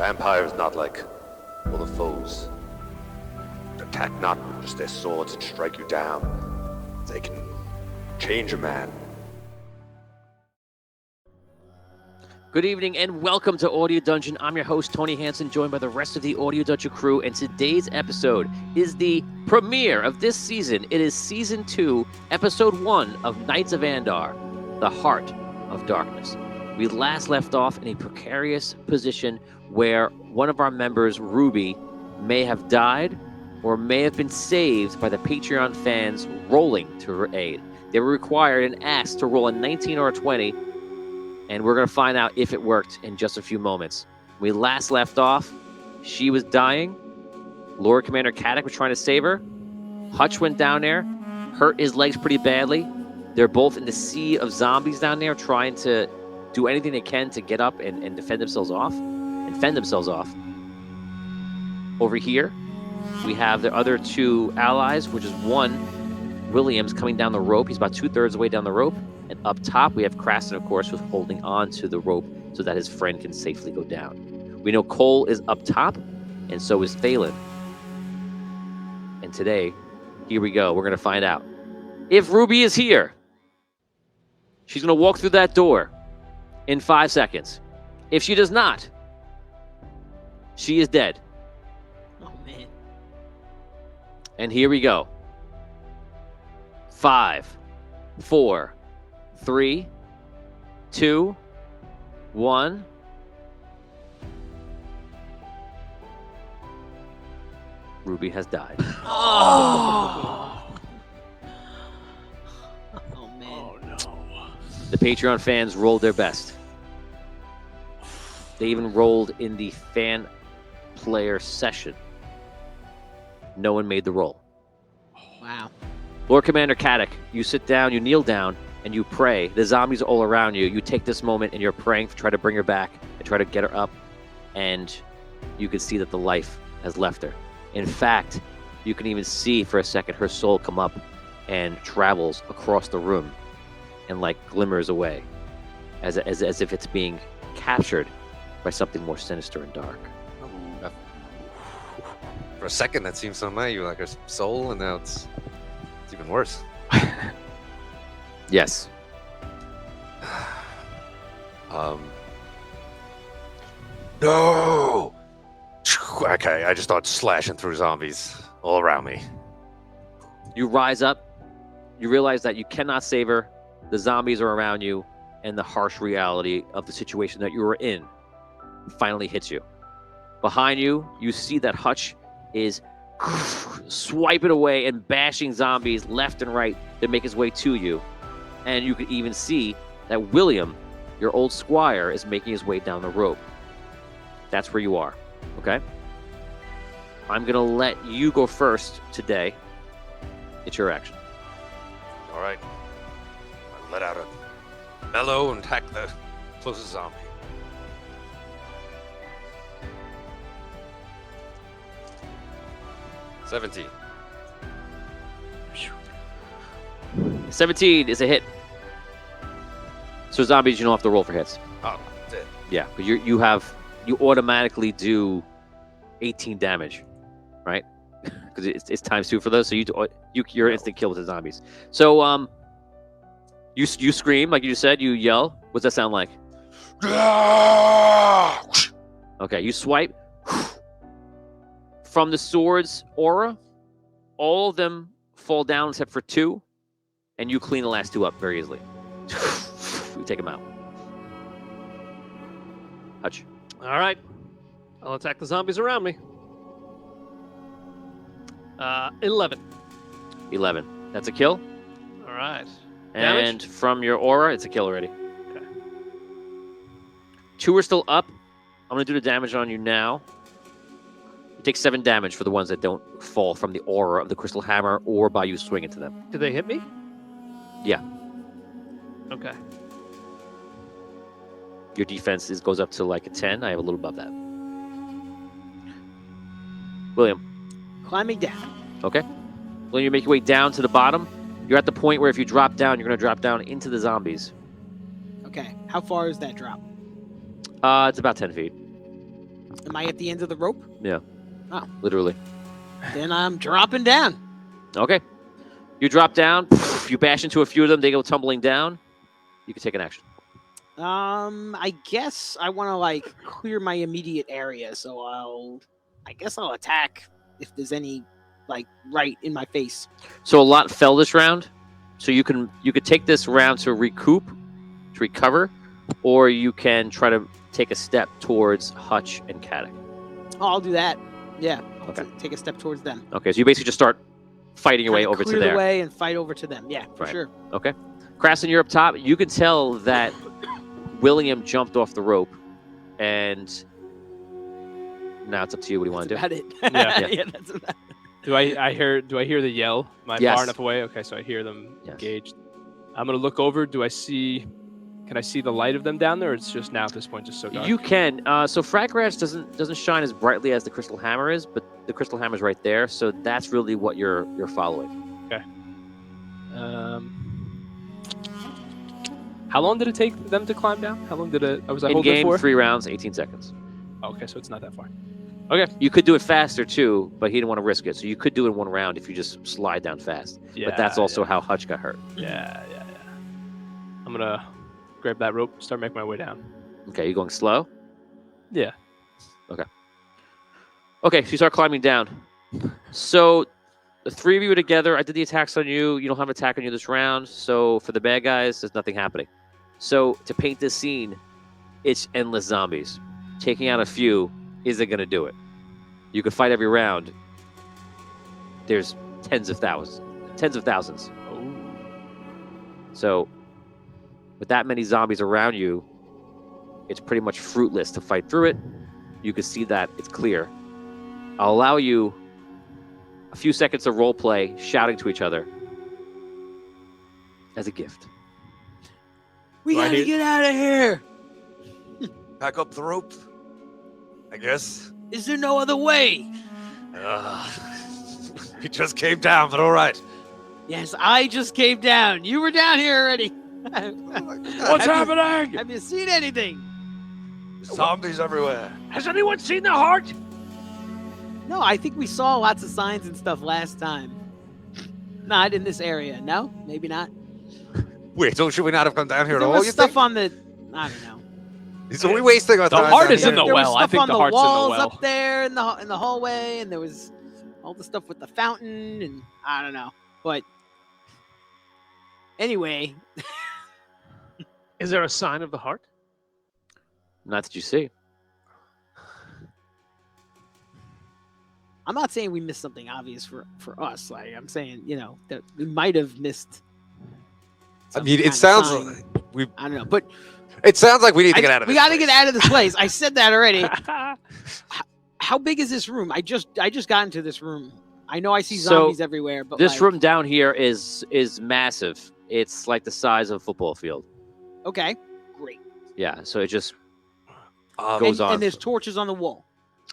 Vampires not like other foes. Attack not with just their swords and strike you down. They can change a man. Good evening and welcome to Audio Dungeon. I'm your host, Tony Hansen, joined by the rest of the Audio Dungeon crew, and today's episode is the premiere of this season. It is Season 2, Episode 1 of Knights of Andar, The Heart of Darkness. We last left off in a precarious position where one of our members, Ruby, may have died or may have been saved by the Patreon fans rolling to her aid. They were required and asked to roll a 19 or a 20, and we're going to find out if it worked in just a few moments. We last left off, she was dying. Lord Commander Caddock was trying to save her. Hutch went down there, hurt his legs pretty badly. They're both in the sea of zombies down there trying to do anything they can to get up and defend themselves off and fend themselves off. Over here, we have the other two allies, which is one, Williams, coming down the rope. He's about 2/3 of the way down the rope. And up top, we have Kraston, of course, who's holding on to the rope so that his friend can safely go down. We know Cole is up top, and so is Thalen. And today, here we go. We're going to find out. If Ruby is here, she's going to walk through that door in 5 seconds. If she does not, she is dead. Oh, man. And here we go. 5, 4, 3, 2, 1. Ruby has died. Oh. Oh, man. Oh, no. The Patreon fans rolled their best. They even rolled in the fan player session. No one made the roll. Wow. Lord Commander Caddock, you sit down, you kneel down, and you pray. The zombies are all around you. You take this moment and you're praying to try to bring her back and try to get her up. And you can see that the life has left her. In fact, you can even see for a second her soul come up and travels across the room and like glimmers away as if it's being captured by something more sinister and dark. For a second, that seemed so nice. You were like her soul, and now it's even worse. Yes. No! Okay, I just started slashing through zombies all around me. You rise up. You realize that you cannot save her. The zombies are around you, and the harsh reality of the situation that you were in finally hits you. Behind you, you see that Hutch is swiping away and bashing zombies left and right to make his way to you. And you can even see that William, your old squire, is making his way down the rope. That's where you are, okay? I'm going to let you go first today. It's your action. All right. I let out a bellow and attack the closest zombie. $17. 17 is a hit. So zombies, you don't have to roll for hits. Oh, dead. Yeah, but you automatically do 18 damage, right? Because it's times 2 for those. So you're instant kill with the zombies. So you scream like you just said. You yell. What's that sound like? Okay, you swipe from the sword's aura. All of them fall down except for 2, and you clean the last 2 up very easily. You take them out. Hutch. All right. I'll attack the zombies around me. 11. 11. That's a kill. All right. And Damage? from your aura, it's a kill already. Okay. 2 are still up. I'm going to do the damage on you now. You take 7 damage for the ones that don't fall from the aura of the crystal hammer or by you swinging to them. Do they hit me? Yeah. Okay. Your defense goes up to like a 10. I have a little above that. William. Climbing down. Okay. William, you make your way down to the bottom. You're at the point where if you drop down, you're going to drop down into the zombies. Okay. How far is that drop? It's about 10 feet. Am I at the end of the rope? Literally. Then I'm dropping down. Okay. You drop down. You bash into a few of them. They go tumbling down. You can take an action. I guess I want to like clear my immediate area, so I guess I'll attack if there's any like right in my face. So a lot fell this round. So you could take this round to recover, or you can try to take a step towards Hutch and Kadek. Oh, I'll do that. Yeah. I'll Okay. take a step towards them. Okay, so you basically just start fighting your way Kinda over to clear there. the way and fight over to them. Yeah, for Right. sure. Okay. Krasson, you're up top. You can tell that William jumped off the rope, and now it's up to you. What do you want to do? About it. Yeah. Yeah, that's about it. Do I hear the yell? Am I Yes. far enough away? Okay, so I hear them Yes. engaged. I'm gonna look over. Can I see the light of them down there? Or it's just now at this point just so dark? You can. So Fragranch doesn't shine as brightly as the Crystal Hammer is, but the Crystal Hammer's right there. So that's really what you're following. How long did it take them to climb down? How long did it? Was I In holding it game, for? 3 rounds, 18 seconds. Okay, so it's not that far. You could do it faster too, but he didn't want to risk it. So you could do it in 1 round if you just slide down fast. Yeah, But that's also how Hutch got hurt. Yeah. I'm gonna grab that rope, start making my way down. Okay, you going slow? Yeah. Okay, so you start climbing down. So the 3 of you are together. I did the attacks on you. You don't have an attack on you this round. So for the bad guys, there's nothing happening. So to paint this scene, it's endless zombies. Taking out a few isn't going to do it. You could fight every round. There's tens of thousands. Oh. So with that many zombies around you, it's pretty much fruitless to fight through it. You can see that it's clear. I'll allow you a few seconds of role play, shouting to each other as a gift. We Right gotta here. get out of here. Back up the rope, I guess. Is there no other way? He just came down, but all right. Yes, I just came down. You were down here already. What's happening? Have you seen anything? Zombies everywhere. Has anyone seen the heart? No, I think we saw lots of signs and stuff last time. Not in this area. No, maybe not. Wait, so should we not have come down here at There all? was You stuff think? on the. I don't know. So we wasting our The time. heart down is in here? the There was well. I stuff think on the the heart's in the walls well. up there in the hallway, and there was all the stuff with the fountain, and I don't know. But anyway, Is there a sign of the heart? Not that you see. I'm not saying we missed something obvious for us. Like I'm saying, that we might have missed. I some mean, kind it of sounds sign. like I don't know, but it sounds like we need to get out of we this. got to get place. out of this place. I said that already. How big is this room? I just got into this room. I know I see So, zombies everywhere, but This like, room down here is massive. It's like the size of a football field. Okay, great. Yeah, so it just Um, goes on. And there's torches on the wall.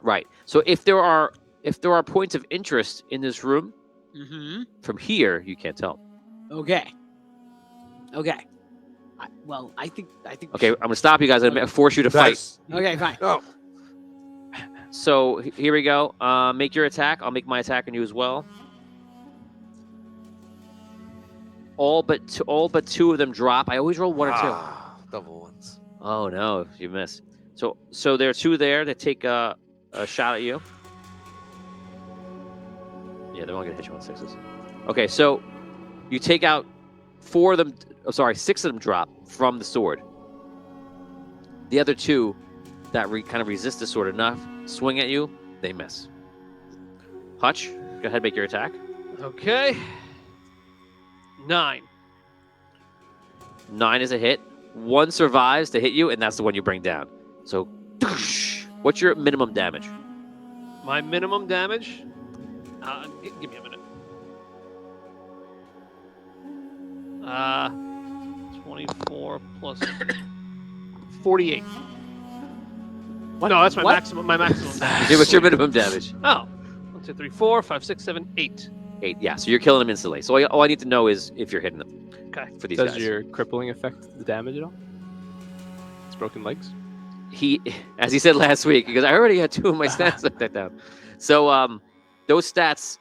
Right. So if there are points of interest in this room, Mm-hmm. from here you can't tell. Okay. I think. Okay, I'm gonna stop you guys. I'm gonna force you to fight. that's- Okay, fine. No. So here we go. Make your attack. I'll make my attack on you as well. All but 2 of them drop. I always roll 1 or 2. Double ones. Oh no, you miss. So there are 2 there that take a shot at you. Yeah, they're only gonna hit you on 6s. Okay, so you take out 4 of them. Oh, sorry, 6 of them drop from the sword. The other 2 that kind of resist the sword enough swing at you. They miss. Hutch, go ahead, make your attack. Okay. 9. 9 is a hit. 1 survives to hit you, and that's the one you bring down. So, what's your minimum damage? My minimum damage. Give me a minute. 24 plus 48. What? No, that's my What? maximum. My maximum damage. Okay, what's your minimum damage? Oh, 1, 2, 3, 4, 5, 6, 7, 8. 8. Yeah, so you're killing them instantly. So all I need to know is if you're hitting them. Okay. For these Does guys. your crippling affect the damage at all? It's broken legs. he, as he said last week, because I already had 2 of my stats like that down. So those stats,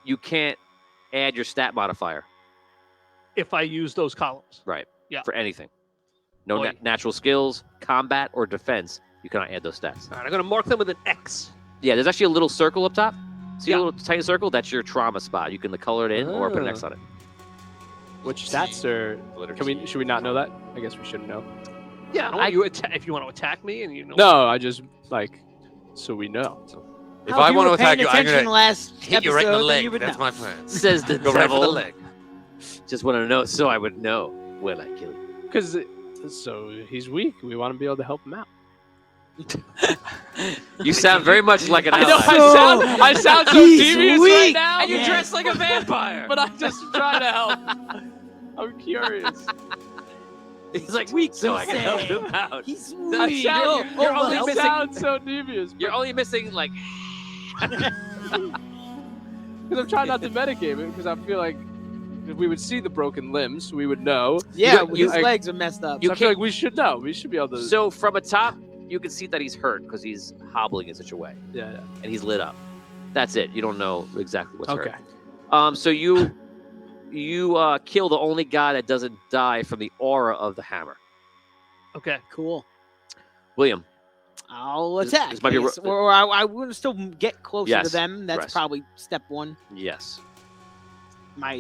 you can't add your stat modifier. If I use those columns. Right. Yeah. For anything. No Boy. natural skills, combat, or defense. You cannot add those stats. All right, I'm going to mark them with an X. Yeah, there's actually a little circle up top. See Yeah. a little tiny circle? That's your trauma spot. You can color it in or put an X on it. Which stats are? Should we not know that? I guess we shouldn't know. Yeah, I don't want you if you want to attack me and you know. No, I just like so we know. If How I you want to were attack paying you, I'm attention gonna last hit you right in the episode, then leg. you would That's know. my plan. Says the Go right for the devil. leg. Just want to know so I would know when I kill you. Because so he's weak. We want to be able to help him out. You sound very much like an I know. ally. I sound so He's devious right weak. now. And you Yeah. dress like a vampire. But I'm just trying to help. I'm curious. He's like weak, so I can help him out. He's I weak. sound- you're only I missing- sound so devious. You're only missing like. Because I'm trying not to metagame it. Because I feel like if we would see the broken limbs, we would know. Yeah, You- his legs are messed up. So I feel like we should know. We should be able to. So from atop, you can see that he's hurt because he's hobbling in such a way, yeah. and he's lit up. That's it. You don't know exactly what's Okay. hurt. So you kill the only guy that doesn't die from the aura of the hammer. Okay. Cool. William. I'll This- attack. this might be Yes, or I want to still get closer Yes, to them. That's rest. probably step 1. Yes.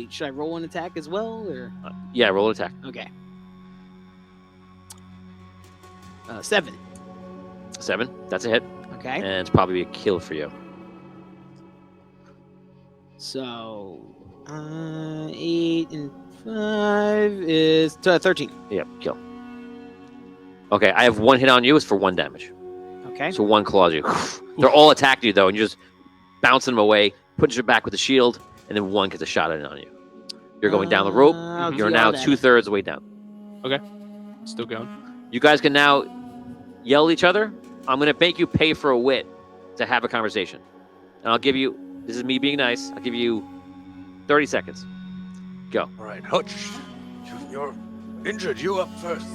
Should I roll an attack as well, or Yeah. Roll an attack. okay? 7. 7. That's a hit, Okay. and it's probably a kill for you. So 8 and 5 is 13. Yep. Kill. Okay. I have 1 hit on you. It's for 1 damage. Okay. So 1 claws you. They're all attacking you though, and you're just bouncing them away, putting your back with the shield, and then 1 gets a shot in on you. You're going down the rope. I'll You're do now all that. 2/3 way down. Still going. You guys can now yell at each other. I'm going to make you pay for a wit to have a conversation. And I'll give you, this is me being nice, I'll give you 30 seconds. Go. All right, Hutch, you're injured. You up first.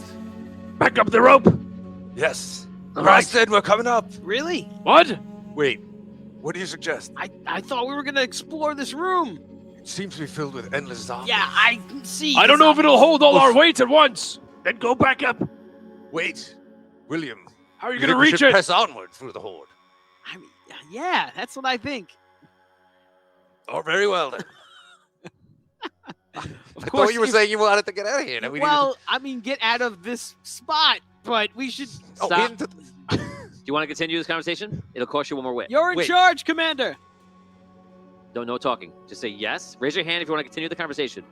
Back up the rope. Yes. All Rasted, we're coming up. Really? What? Wait, what do you suggest? I thought we were gonna explore this room. It seems to be filled with endless zombies. Yeah, I can see. I don't know if it'll hold all our weight at once. Then go back up. Wait, William. How are you You going to think we reach should it? press onward through the horde. I mean, yeah, that's what I think. Oh, very well then. Of I course, thought you were if- saying you wanted to get out of here. Now we well, I mean, get out of this spot, but we should. Stop. into Do you want to continue this conversation? It'll cost you 1 more wit. You're in Wait. charge, Commander. No talking. Just say yes. Raise your hand if you want to continue the conversation.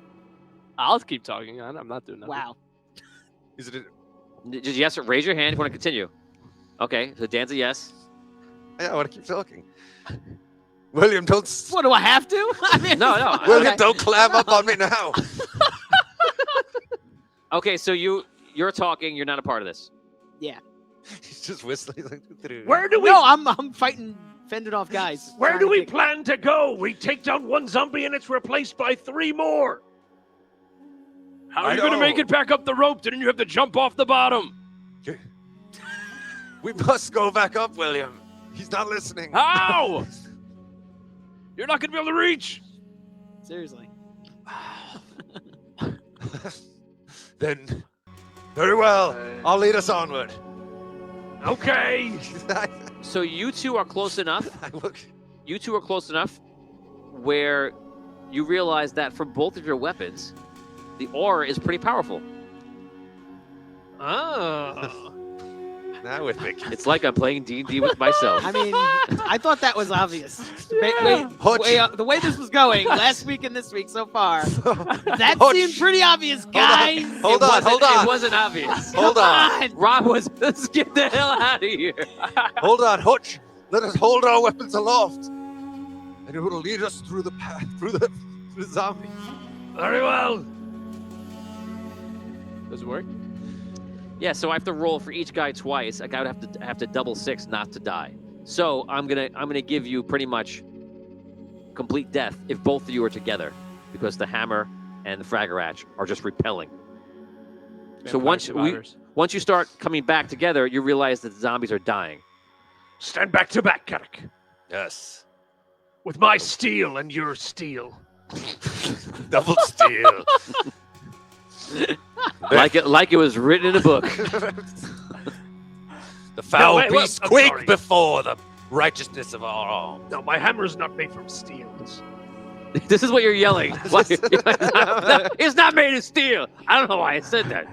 I'll keep talking. I'm not doing that. Wow. Is it? Just yes. Raise your hand if you want to continue. Okay. So Dan's a yes. Yeah, I want to keep talking. William, don't. What do I have to? I mean, No. William, Okay. don't clam up on me now. Okay. So you're talking. You're not a part of this. He's just whistling. He's like, Where do we? No, I'm fighting, fending off guys. Where trying do to we kick- plan to go? We take down 1 zombie and it's replaced by 3 more. How are I you going to make know. it back up the rope? Didn't you have to jump off the bottom? We must go back up, William. He's not listening. How? You're not going to be able to reach. Seriously. Then, very well. I'll lead us onward. Okay. So you two are close enough. Look, You two are close enough where you realize that for both of your weapons, the aura is pretty powerful. Oh. now with Vic. It's like I'm playing D&D with myself. I mean, I thought that was obvious. Hutch. The way this was going last week and this week so far, that Hutch. seemed pretty obvious, guys. Hold on, hold It on. wasn't obvious. Hold on. Rob was, let's get the hell out of here. Hold on, Hutch. Let us hold our weapons aloft. And it will lead us through the path, through the zombies. Very well. Does it work? Yeah, so I have to roll for each guy twice. A guy would have to double 6 not to die. So I'm gonna give you pretty much complete death if both of you are together, because the hammer and the fragger hatch are just repelling. So Vampire once survivors. Once you start coming back together, you realize that the zombies are dying. Stand back to back, Carrick. Yes. With my steel and your steel. Double steel. Like it was written in a book. The foul wait, beast I'm quake sorry. before the righteousness of our arm. No, my hammer's not made from steel. This is what you're yelling. Why- it's not made of steel. I don't know why I said that.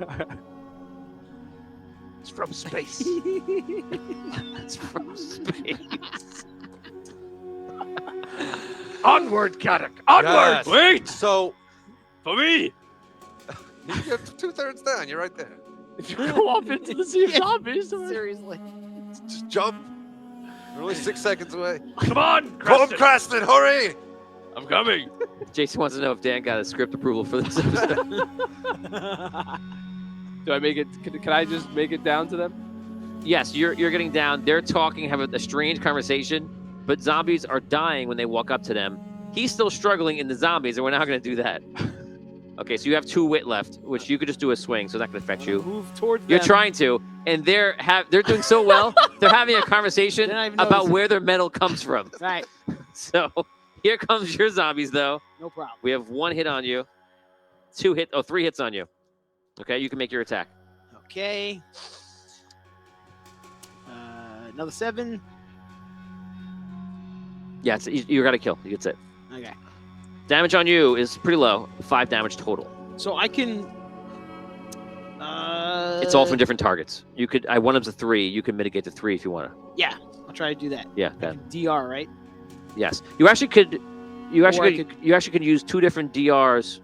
It's from space. It's from space. Onward, Carrick. Onward. Yes. Wait So, for me. you're 2/3 down. You're right there. If you go off into the sea of zombies, Seriously. Just jump. We're only 6 seconds away. Come on, Come, Creston. Creston, hurry! I'm coming. Jason wants to know if Dan got a script approval for this episode. do I make it? Can I just make it down to them? Yes, you're getting down. They're talking, having a strange conversation, but zombies are dying when they walk up to them. He's still struggling in the zombies, and we're not going to do that. Okay, so you have 2 wit left, which you could just do a swing, so it's not going to affect you. Move toward You're them. trying to, and they're doing so well. They're having a conversation Didn't even about notice it. where their metal comes from. Right. So here comes your zombies, though. No problem. We have 1 hit on you, 3 hits on you. Okay, you can make your attack. Okay. Another 7. Yeah, you got to kill. That's it. Okay. Damage on you is pretty low, 5 damage total. So I can. It's all from different targets. You could, I want them to 3. You can mitigate to 3 if you want to. Yeah, I'll try to do that. Yeah, I that, can DR, right? yes. You actually could I use 2 different DRs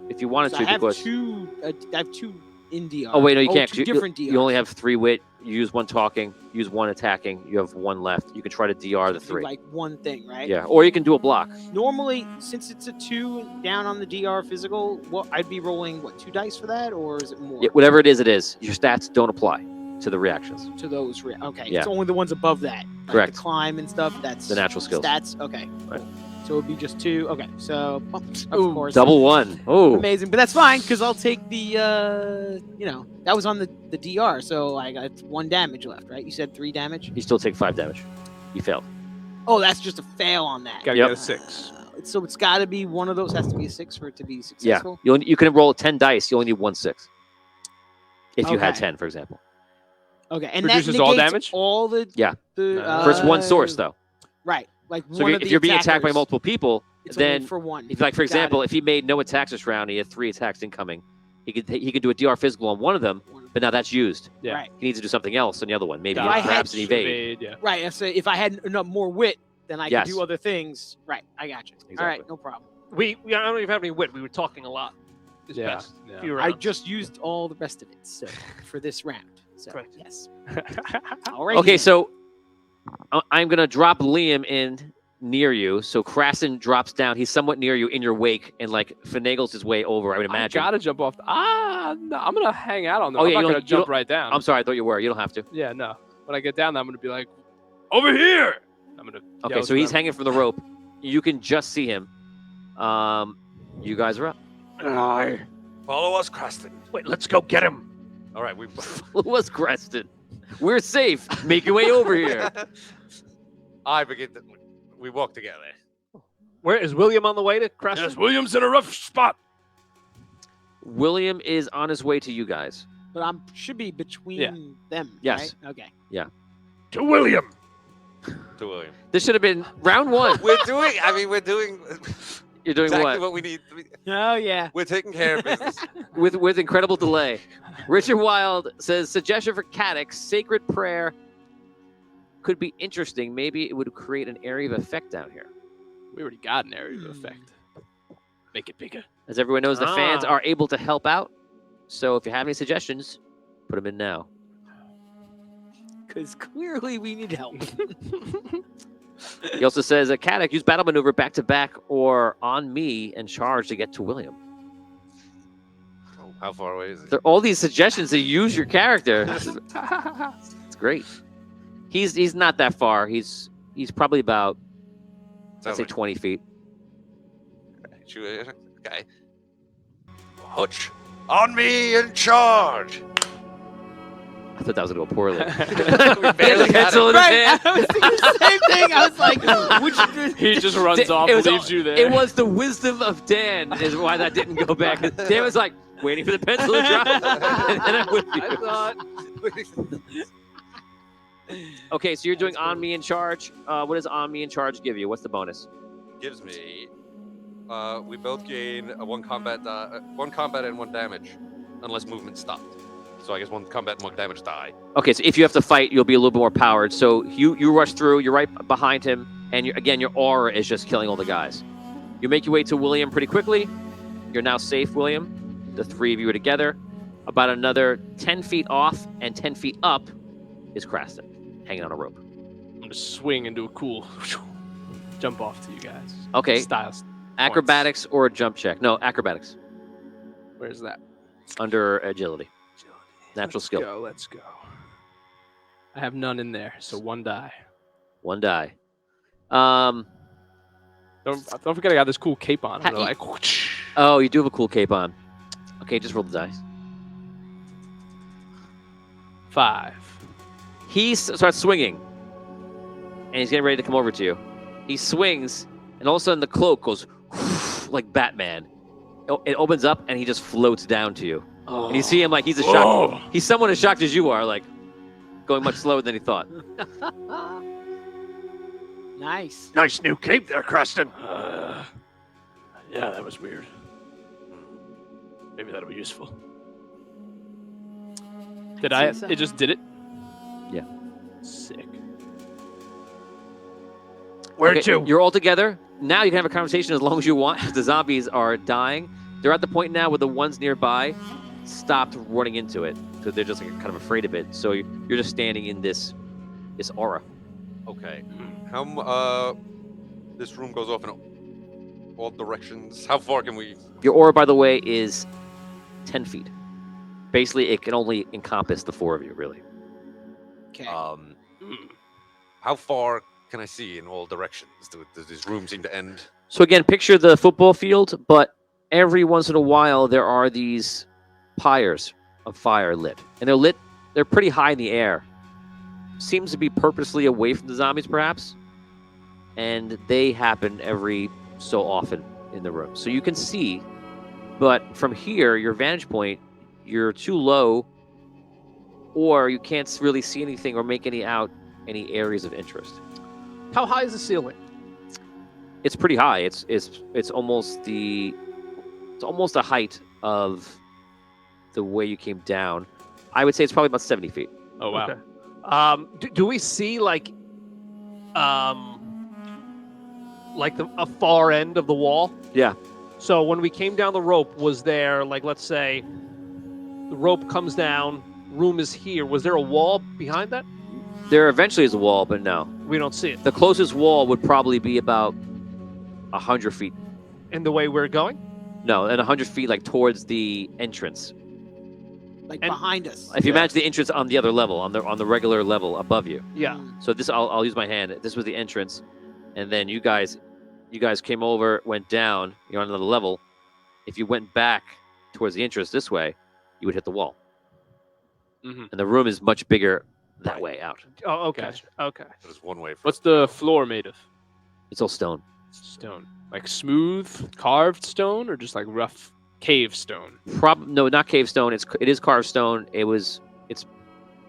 if you wanted So to. I have because 2. I have 2 in DR. oh wait, no, you can't. 2 different DRs. You only have 3 wit. You use 1 talking. Use 1 attacking. You have 1 left. You can try to DR the Do, 3. like one thing, right? Yeah, or you can do a block. Normally, since it's a 2 down on the DR physical, well, I'd be rolling 2 dice for that, or is it more? Yeah, whatever it is, it is. Your stats don't apply to the reactions. To those, okay. Yeah. It's only the ones above that. Like Correct. The climb and stuff. That's The natural skills. Stats. Okay. Right. So it would be just 2. Okay. So of Ooh, course. Double 1. Oh, Amazing, but that's fine because I'll take the that was on the DR, so I got 1 damage left, right? You said 3 damage. you still take 5 damage. You failed. Oh, that's just a fail on that. Gotta Yep. get a 6. So it's got to be one of those. Has to be a 6 for it to be Yeah, successful. you can roll 10 dice. You only need 1 6. If you had Okay. 10, for example. Okay, and Reduces that all negates damage? all the Yeah. The, No. For it's 1 source though. Right, like So one if of the you're being attacked by attackers, multiple people, it's only then for one. if, like for Got example, it. if he made no attacks this round, he had 3 attacks incoming. He could do a DR physical on one of them, but now that's used. Yeah. Right, He needs to do something else on the other one. Maybe If I had perhaps an evade. Yeah. right. So if I had enough more wit, then I Yes. could do other things. Right, I got you. All right, Exactly. no problem. I don't even have any wit. We were talking a lot. This Yeah, past yeah. few I rounds. just used all the rest of it so, for this round. So Correct. yes. All right. Okay, so I'm gonna drop Liam in near you. So Krasen drops down. He's somewhat near you in your wake and like finagles his way over. I would I imagine. gotta jump off. No, I'm gonna hang out on them. Oh, I'm yeah, not you gonna don't- you jump don't- right down. I'm sorry. I thought you were. You don't have to. Yeah, no. When I get down there, I'm gonna be like, over here. I'm gonna. Okay, yell so to he's them. hanging from the rope. You can just see him. You guys are up. Follow us, Creston. Wait, let's go get him. All right, we. It was Creston. We're safe. Make your way over here. I begin. We walk together. Where is William on the way to Creston? Yes, William's in a rough spot. William is on his way to you guys. But I'm should be between Yeah. them. Yes. Right? Okay. To William. To William. This should have been round 1. We're doing. I mean, we're doing You're doing exactly what? what we need. Oh yeah. We're taking care of business. With incredible delay. Richard Wild says suggestion for Cadix, sacred prayer could be interesting. Maybe it would create an area of effect down here. We already got an area of effect. Make it bigger. As everyone knows, the fans Ah. are able to help out. So if you have any suggestions, put them in now. Because clearly we need help. He also says, Cadix, use battle maneuver back to back or on me and charge to get to William. Oh, how far away is it? There are all these suggestions to use your character. It's great. He's not that far. He's probably about, let's say, 20 feet. Okay. Hutch, on me and charge. I thought that was gonna go poorly. We barely got it. Right, I was thinking the same thing. I was like, which He just runs off, It was leaves all- you there. It was the wisdom of Dan is why that didn't go back. Dan was like waiting for the pencil to drop, and then I'm with you. I thought. Okay, so you're doing on me in charge. What does on me in charge give you? What's the bonus? Gives me. We both gain one combat and one damage, unless movement stopped. So I guess one combat and one damage die. Okay, so if you have to fight, you'll be a little bit more powered. So you rush through. You're right behind him, and again, your aura is just killing all the guys. You make your way to William pretty quickly. You're now safe, William. The three of you are together. About another 10 feet off and 10 feet up is Kraston, hanging on a rope. I'm gonna swing and do a cool jump off to you guys. Okay, Styles. acrobatics or a jump check? No, acrobatics. Where's that? Under agility. Natural Let's skill. Let's go. I have none in there, so 1 die. 1 die. Don't forget I got this cool cape on. Ha- I'm like, Oh, you do have a cool cape on. Okay, just roll the dice. 5. He starts swinging, and he's getting ready to come over to you. He swings, and all of a sudden the cloak goes like Batman. It opens up, and he just floats down to you. Oh. And you see him like he's a shock. He's somewhat as shocked as you are, like going much slower than he thought. nice. Nice new cape there, Creston. Yeah, that was weird. Maybe that'll be useful. Did I? So. It just did it? Yeah. Sick. Where Okay, to? You're all together. Now you can have a conversation as long as you want. The zombies are dying. They're at the point now where the ones nearby stopped running into it. So they're just like kind of afraid of it. So you're just standing in this aura. Okay. How this room goes off in all directions. How far can we? Your aura, by the way, is 10 feet. Basically, it can only encompass the 4 of you, really. Okay. How far can I see in all directions? Does this room seem to end? So again, picture the football field, but every once in a while there are these pyres of fire lit. And they're pretty high in the air. Seems to be purposely away from the zombies, perhaps. And they happen every so often in the room. So you can see, but from here, your vantage point, you're too low, or you can't really see anything or make any areas of interest. How high is the ceiling? It's pretty high. It's almost the height of the way you came down. I would say it's probably about 70 feet. Oh, wow. Okay. Do we see like a far end of the wall? Yeah. So when we came down the rope, was there, like, let's say the rope comes down, room is here. Was there a wall behind that? There eventually is a wall, but no. We don't see it. The closest wall would probably be about 100 feet. In the way we're going? No, and 100 feet like towards the entrance. Like and- behind us. If you imagine the entrance on the other level, on the regular level above you. Yeah. So this, I'll use my hand. This was the entrance, and then you guys came over, went down. You're on another level. If you went back towards the entrance this way, you would hit the wall. Mhm. And the room is much bigger that way out. Oh, okay. Gotcha. Okay. There's one way. What's the floor made of? It's all stone. Stone. Like smooth carved stone or just like rough cave stone? No, not cave stone. It is carved stone. It's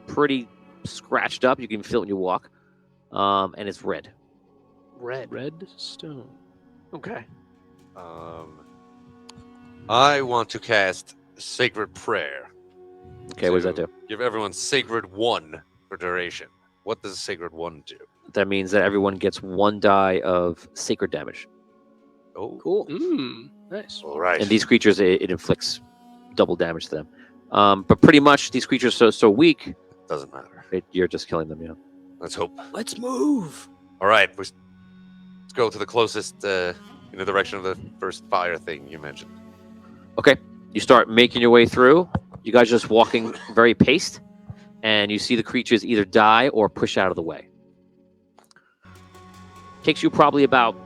pretty scratched up. You can feel it when you walk. And it's red. Red stone. Okay. I want to cast Sacred Prayer. Okay, what does that do? Give everyone Sacred 1 for duration. What does Sacred 1 do? That means that everyone gets 1 die of sacred damage. Oh, Cool. Nice. all right. And these creatures, it inflicts double damage to them. But pretty much these creatures are so weak, Doesn't matter. you're just killing them, yeah. Let's hope. Let's move. All right, let's go to the closest in the direction of the first fire thing you mentioned. Okay, you start making your way through. You guys are just walking very paced, and you see the creatures either die or push out of the way. Takes you probably about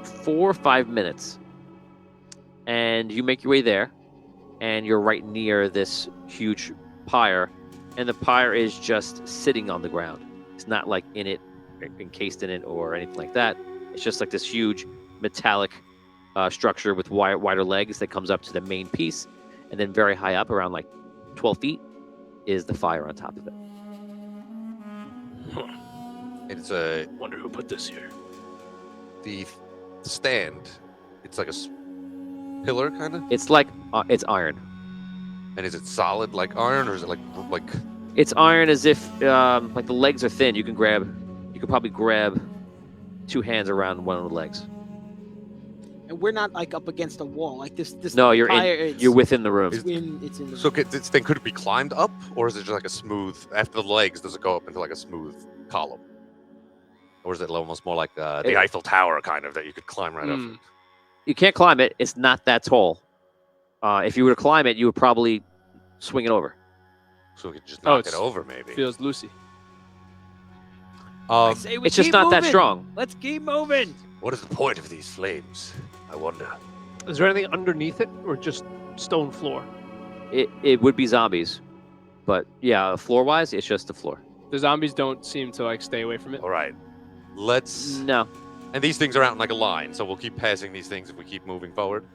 4 or 5 minutes, and you make your way there, and you're right near this huge pyre, and the pyre is just sitting on the ground. It's not like in it, encased in it, or anything like that. It's just like this huge metallic structure with wider legs that comes up to the main piece, and then very high up, around like 12 feet, is the fire on top of it. It's a Wonder who put this here. the stand. It's like a pillar kind of. It's like it's iron. And is it solid like iron, or is it like? It's iron, as if like the legs are thin. You could probably grab 2 hands around one of the legs. And we're not like up against a wall like this. No, you're pyre, you're within the room. It's in the So room. this thing could it be climbed up, or is it just like a smooth? After the legs, does it go up into like a smooth column, or is it almost more like the Eiffel Tower kind of that you could climb right up? You can't climb it. It's not that tall. If you were to climb it, you would probably swing it over. So we could just knock it it's- over, maybe. Feels loosey. I say we It's just keep not that moving. strong. Let's keep moving. What is the point of these flames? I wonder. Is there anything underneath it, or just stone floor? It would be zombies, but yeah, floor wise, it's just the floor. The zombies don't seem to like stay away from it. All right, let's. No, And these things are out in like a line, so we'll keep passing these things if we keep moving forward.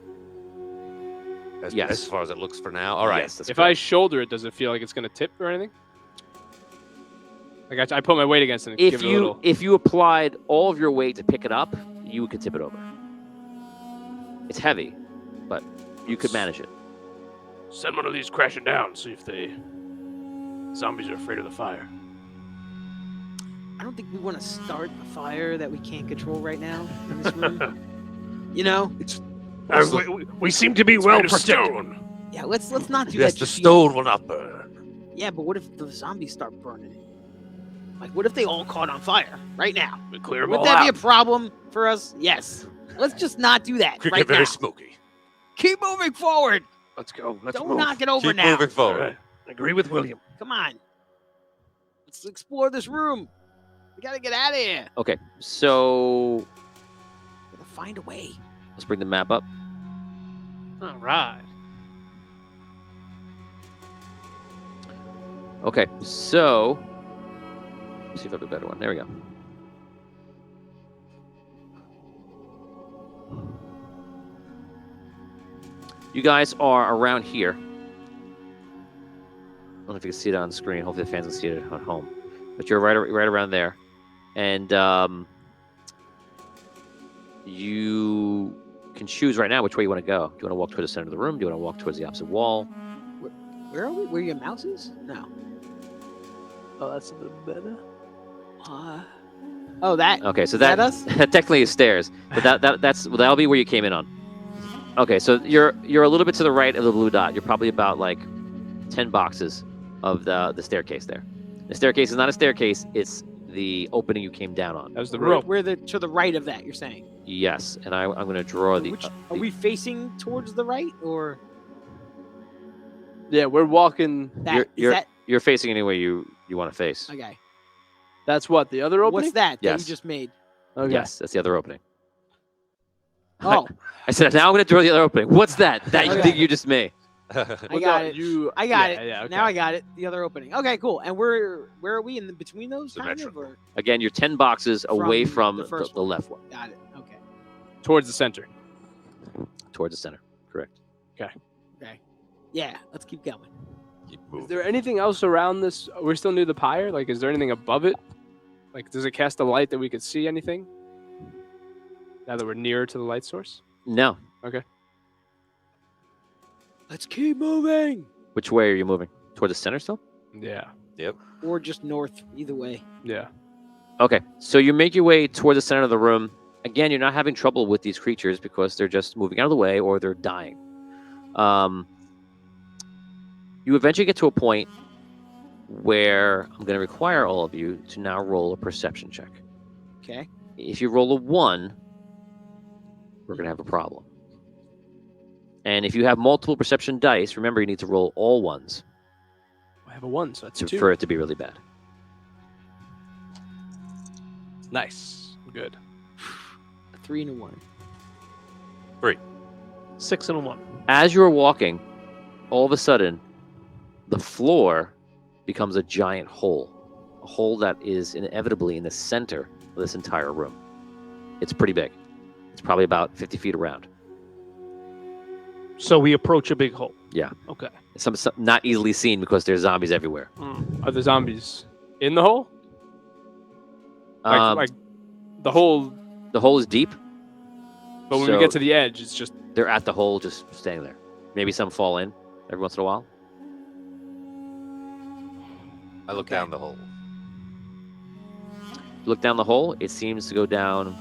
Yes. As far as it looks for now. All right. Yes, that's If correct. I shoulder it, does it feel like it's gonna tip or anything? Like I put my weight against it and if give it a little. you applied all of your weight to pick it up, you could tip it over. It's heavy, but you could manage it. Send one of these crashing down. See if the zombies are afraid of the fire. I don't think we want to start a fire that we can't control right now in this room. You know? We seem to be well protected. Yeah, let's not do Yes, that. the just yet. stone will not burn. Yeah, but what if the zombies start burning? Like, what if they all caught on fire right now? We clear them Would all that out. be a problem for us? Yes. Let's just not do that Could right get very now. smoky. Keep moving forward. Let's go. Let's Don't move. knock it over Keep now. moving All forward. right. Agree with William. Come on. Let's explore this room. We gotta get out of here. Okay, so Gotta find a way. let's bring the map up. All right. Okay, so let's see if I have a better one. There we go. You guys are around here. I don't know if you can see it on the screen. Hopefully the fans can see it at home. But you're right around there. And you can choose right now which way you want to go. Do you want to walk toward the center of the room? Do you want to walk towards the opposite wall? Where are we? Where your mouse is? No. Oh, that's a bit better. Oh, that. Okay, so Is that that us? technically is stairs, but that'll be where you came in on. Okay, so you're a little bit to the right of the blue dot. You're probably about like 10 boxes of the staircase there. The staircase is not a staircase; it's the opening you came down on. That was the We're, rope. we're to the right of that. You're saying? Yes, and I'm going to draw the. Which are we facing towards the right or Yeah, we're walking. that? You're- Is that You're facing any way you want to face. okay? That's what the other opening. What's that Yes. you just made? Okay. Yes, that's the other opening. Oh, I said now I'm going to draw the other opening. What's that? That you Okay. think you just made? I Well, got no, it. You. I got yeah, it. Yeah. Okay. Now I got it. The other opening. Okay, cool. And where are we in between those? The Kind metro. of, or Again, you're 10 boxes away From from the first the one. left one, got it. Okay. Towards the center. towards the center. Correct. Yeah, let's keep going. Keep Is moving. there anything else around this? We're still near the pyre. Like, is there anything above it? Like, does it cast a light that we could see anything? Now that we're nearer to the light source. No. Let's keep moving. Which way are you moving? Toward the center still? Yeah. Or just north. Either way. Yeah. Okay, so you make your way toward the center of the room. Again, you're not having trouble with these creatures because they're just moving out of the way or they're dying. You eventually get to a point where I'm going to require all of you to now roll a perception check. Okay. If you roll a 1, we're going to have a problem. And if you have multiple perception dice, remember you need to roll all ones I have a 1, so that's 2. for it to be really bad. Nice. Good. A 3 and a 1. 6 and a 1. As you're walking, all of a sudden, the floor becomes a giant hole. A hole that is inevitably in the center of this entire room. It's pretty big. It's probably about 50 feet around. So we approach a big hole. Yeah. Okay. Some not easily seen because there's zombies everywhere. Are the zombies in the hole? Like the hole. The hole is deep. But when so we get to the edge, it's just they're at the hole, just staying there. Maybe some fall in every once in a while. I look down the hole. Look down the hole. It seems to go down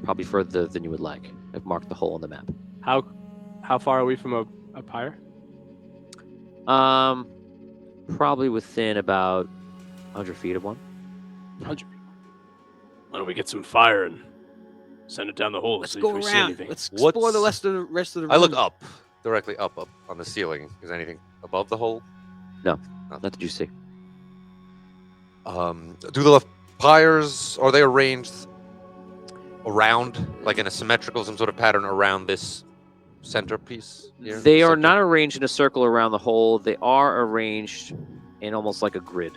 probably further than you would like. I've marked the hole on the map. how far are we from a pyre? Probably within about 100 feet of one. 100. Why don't we get some fire and send it down the hole? Let's see go if we see around. anything. Let's explore What's- the rest of the room. I look up, directly up on the ceiling. Is there anything above the hole? Not that you see. Do the pyres, are they arranged around, like in a symmetrical, some sort of pattern around this centerpiece here? They are Center? not arranged in a circle around the hole. They are arranged in almost like a grid.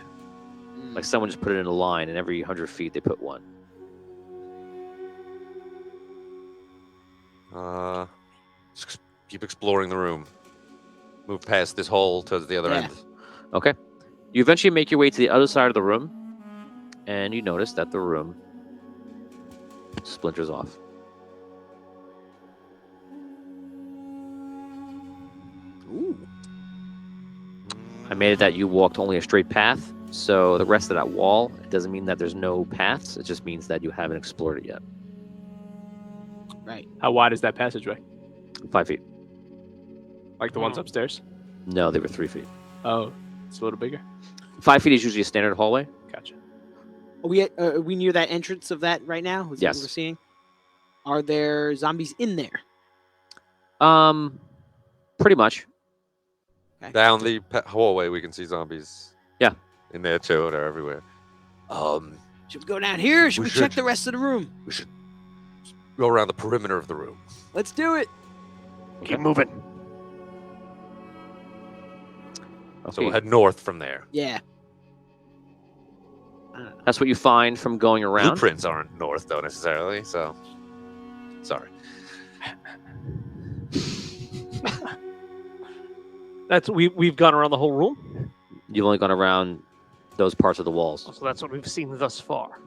Mm. Like someone just put it in a line, and every 100 feet they put one. Just keep exploring the room. Move past this hole to the other Yeah. end. Okay. You eventually make your way to the other side of the room, and you notice that the room splinters off. Ooh. I made it that you walked only a straight path, so the rest of that wall, it doesn't mean that there's no paths. It just means that you haven't explored it yet. Right. How wide is that passageway? 5 feet. Like the ones upstairs? No, they were 3 feet. Oh, it's a little bigger. 5 feet is usually a standard hallway. Gotcha. Are we near that entrance of that right now? Is that Yes. what we're seeing? Are there zombies in there? Pretty much. Okay. Down the hallway, we can see zombies. Yeah. In there too. They're everywhere. Should we go down here? Or should We we check should. the rest of the room? We should go around the perimeter of the room. Let's do it. Keep moving. So we'll Okay. head north from there. Yeah. That's what you find from going around. Blueprints aren't north though necessarily. So sorry. We've gone around the whole room. You've only gone around those parts of the walls. So that's what we've seen thus far.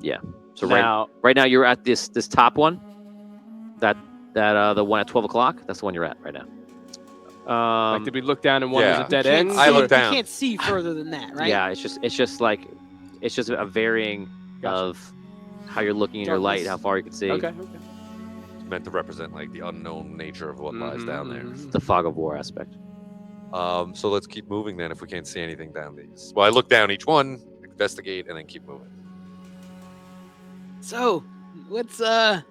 So Now, right now you're at this top one. That the one at 12 o'clock. That's the one you're at right now. like, did we look down and one yeah. was a dead You can't end? I see- look down. You can't see further than that, right? Yeah, it's just a varying Gotcha. of how you're looking in your light, how far you can see. Okay. It's meant to represent like the unknown nature of what lies down there. Mhm. The fog of war aspect. So let's keep moving then if we can't see anything down these. Well, I look down each one, investigate, and then keep moving. So let's So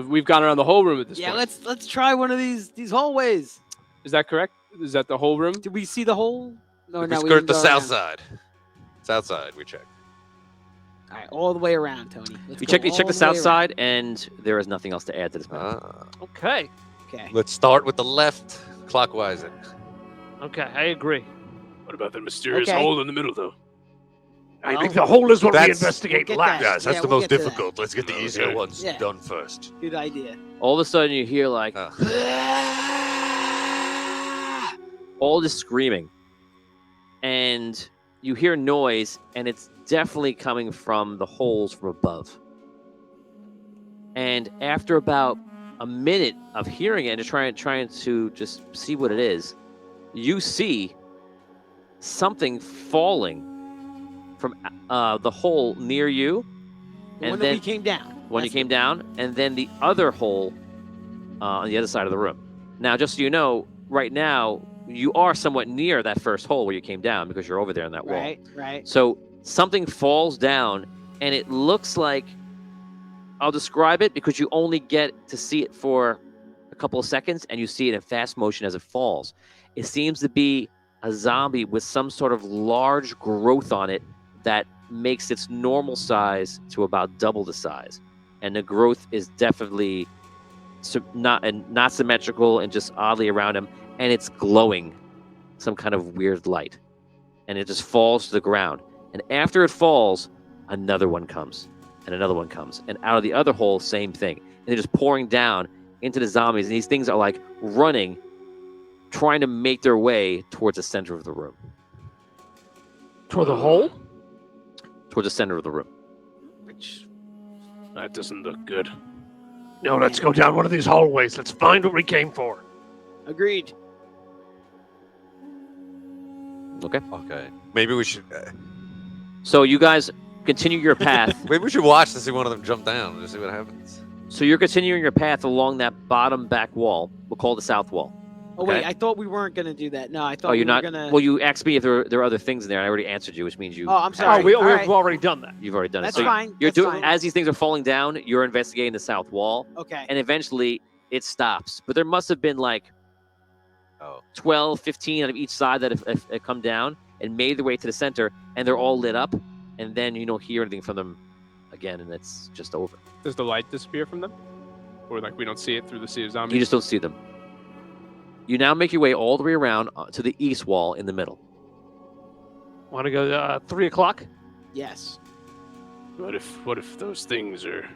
we've gone around the whole room at this point. let's try one of these hallways. Is that correct? Is that the whole room? Did we see the hole? No, we no, we skirt didn't the go south around. side. South side, we check. All right, all the way around, Tony. Let's You go check all the south way side, and there is nothing else to add to this map. Okay. around. Okay. Let's start with the left, clockwise. Okay, I agree. What about the mysterious Okay. hole in the middle, though? I Well, think the hole is what we that's- investigate we'll get last. that. Yes, that's Yeah, the we'll most get to that. difficult. Let's get the Okay. easier ones Yeah. done first. Good idea. All of a sudden, you hear like all this screaming, and you hear noise, and it's definitely coming from the holes from above. And after about a minute of hearing it and trying to just see what it is, you see something falling from the hole near you, The and one then that we came down. when you That's came down, and then the other hole on the other side of the room. Now, just so you know, right now you are somewhat near that first hole where you came down because you're over there in that wall. Right. So something falls down, and it looks like, I'll describe it because you only get to see it for a couple of seconds, and you see it in fast motion as it falls. It seems to be a zombie with some sort of large growth on it that makes its normal size to about double the size. And the growth is definitely not symmetrical and just oddly around him. and it's glowing some kind of weird light. And it just falls to the ground. And after it falls, another one comes. And another one comes. And out of the other hole, same thing. And they're just pouring down into the zombies. And these things are like running, trying to make their way towards the center of the room. Toward the hole? Towards the center of the room. Which That doesn't look good. No, let's go down one of these hallways. Let's find what we came for. agreed. Okay. Okay. Maybe we should. So you guys continue your path. Maybe we should watch to see one of them jump down and see what happens. So you're continuing your path along that bottom back wall. We'll call it the south wall. Oh wait, Okay. I thought we weren't gonna do that. No, I thought Oh, we you're were not. gonna. Well, you asked me if there are other things in there. And I already answered you, which means you. Oh, I'm sorry. Oh, we've All right. already done that. You've already done That's it. So fine. You're That's doing fine. as these things are falling down. You're investigating the south wall, Okay. and eventually it stops. But there must have been like Oh. 12, 15 out of each side that have come down and made their way to the center, and they're all lit up. And then you don't hear anything from them again, and it's just over. Does the light disappear from them? Or like we don't see it through the sea of zombies? You just don't see them. You now make your way all the way around to the east wall in the middle. Want to go 3 o'clock? Yes. What if those things are,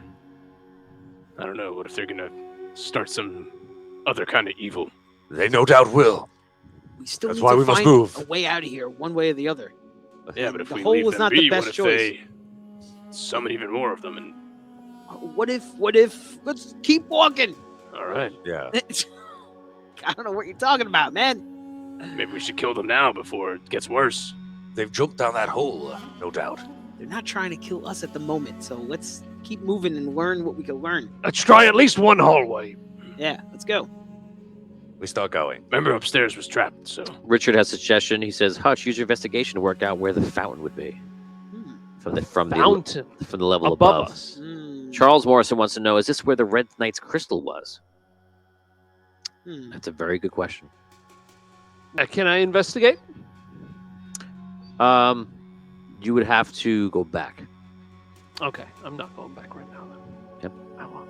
I don't know, what if they're gonna start some other kind of evil? They no doubt will. We still That's need why to we must find move. a way out of here, one way or the other. Yeah, but if The we hole leave was them not the be, best what if choice. they summon even more of them? And What if? Let's keep walking. all right, Yeah. I don't know what you're talking about, man. maybe we should kill them now before it gets worse. They've jumped down that hole, no doubt. They're not trying to kill us at the moment, so let's keep moving and learn what we can learn. Let's try at least one hallway. Yeah, let's go. We start going. Remember, upstairs was trapped, so Richard has a suggestion. He says, "Hutch, use your investigation to work out where the fountain would be Hmm. from the Fountain level above above." us. Hmm. Charles Morrison wants to know: is this where the Red Knight's crystal was? Hmm. That's a very good question. Can I investigate? You would have to go back. Okay, I'm not going back right now. Then. Yep. I won't.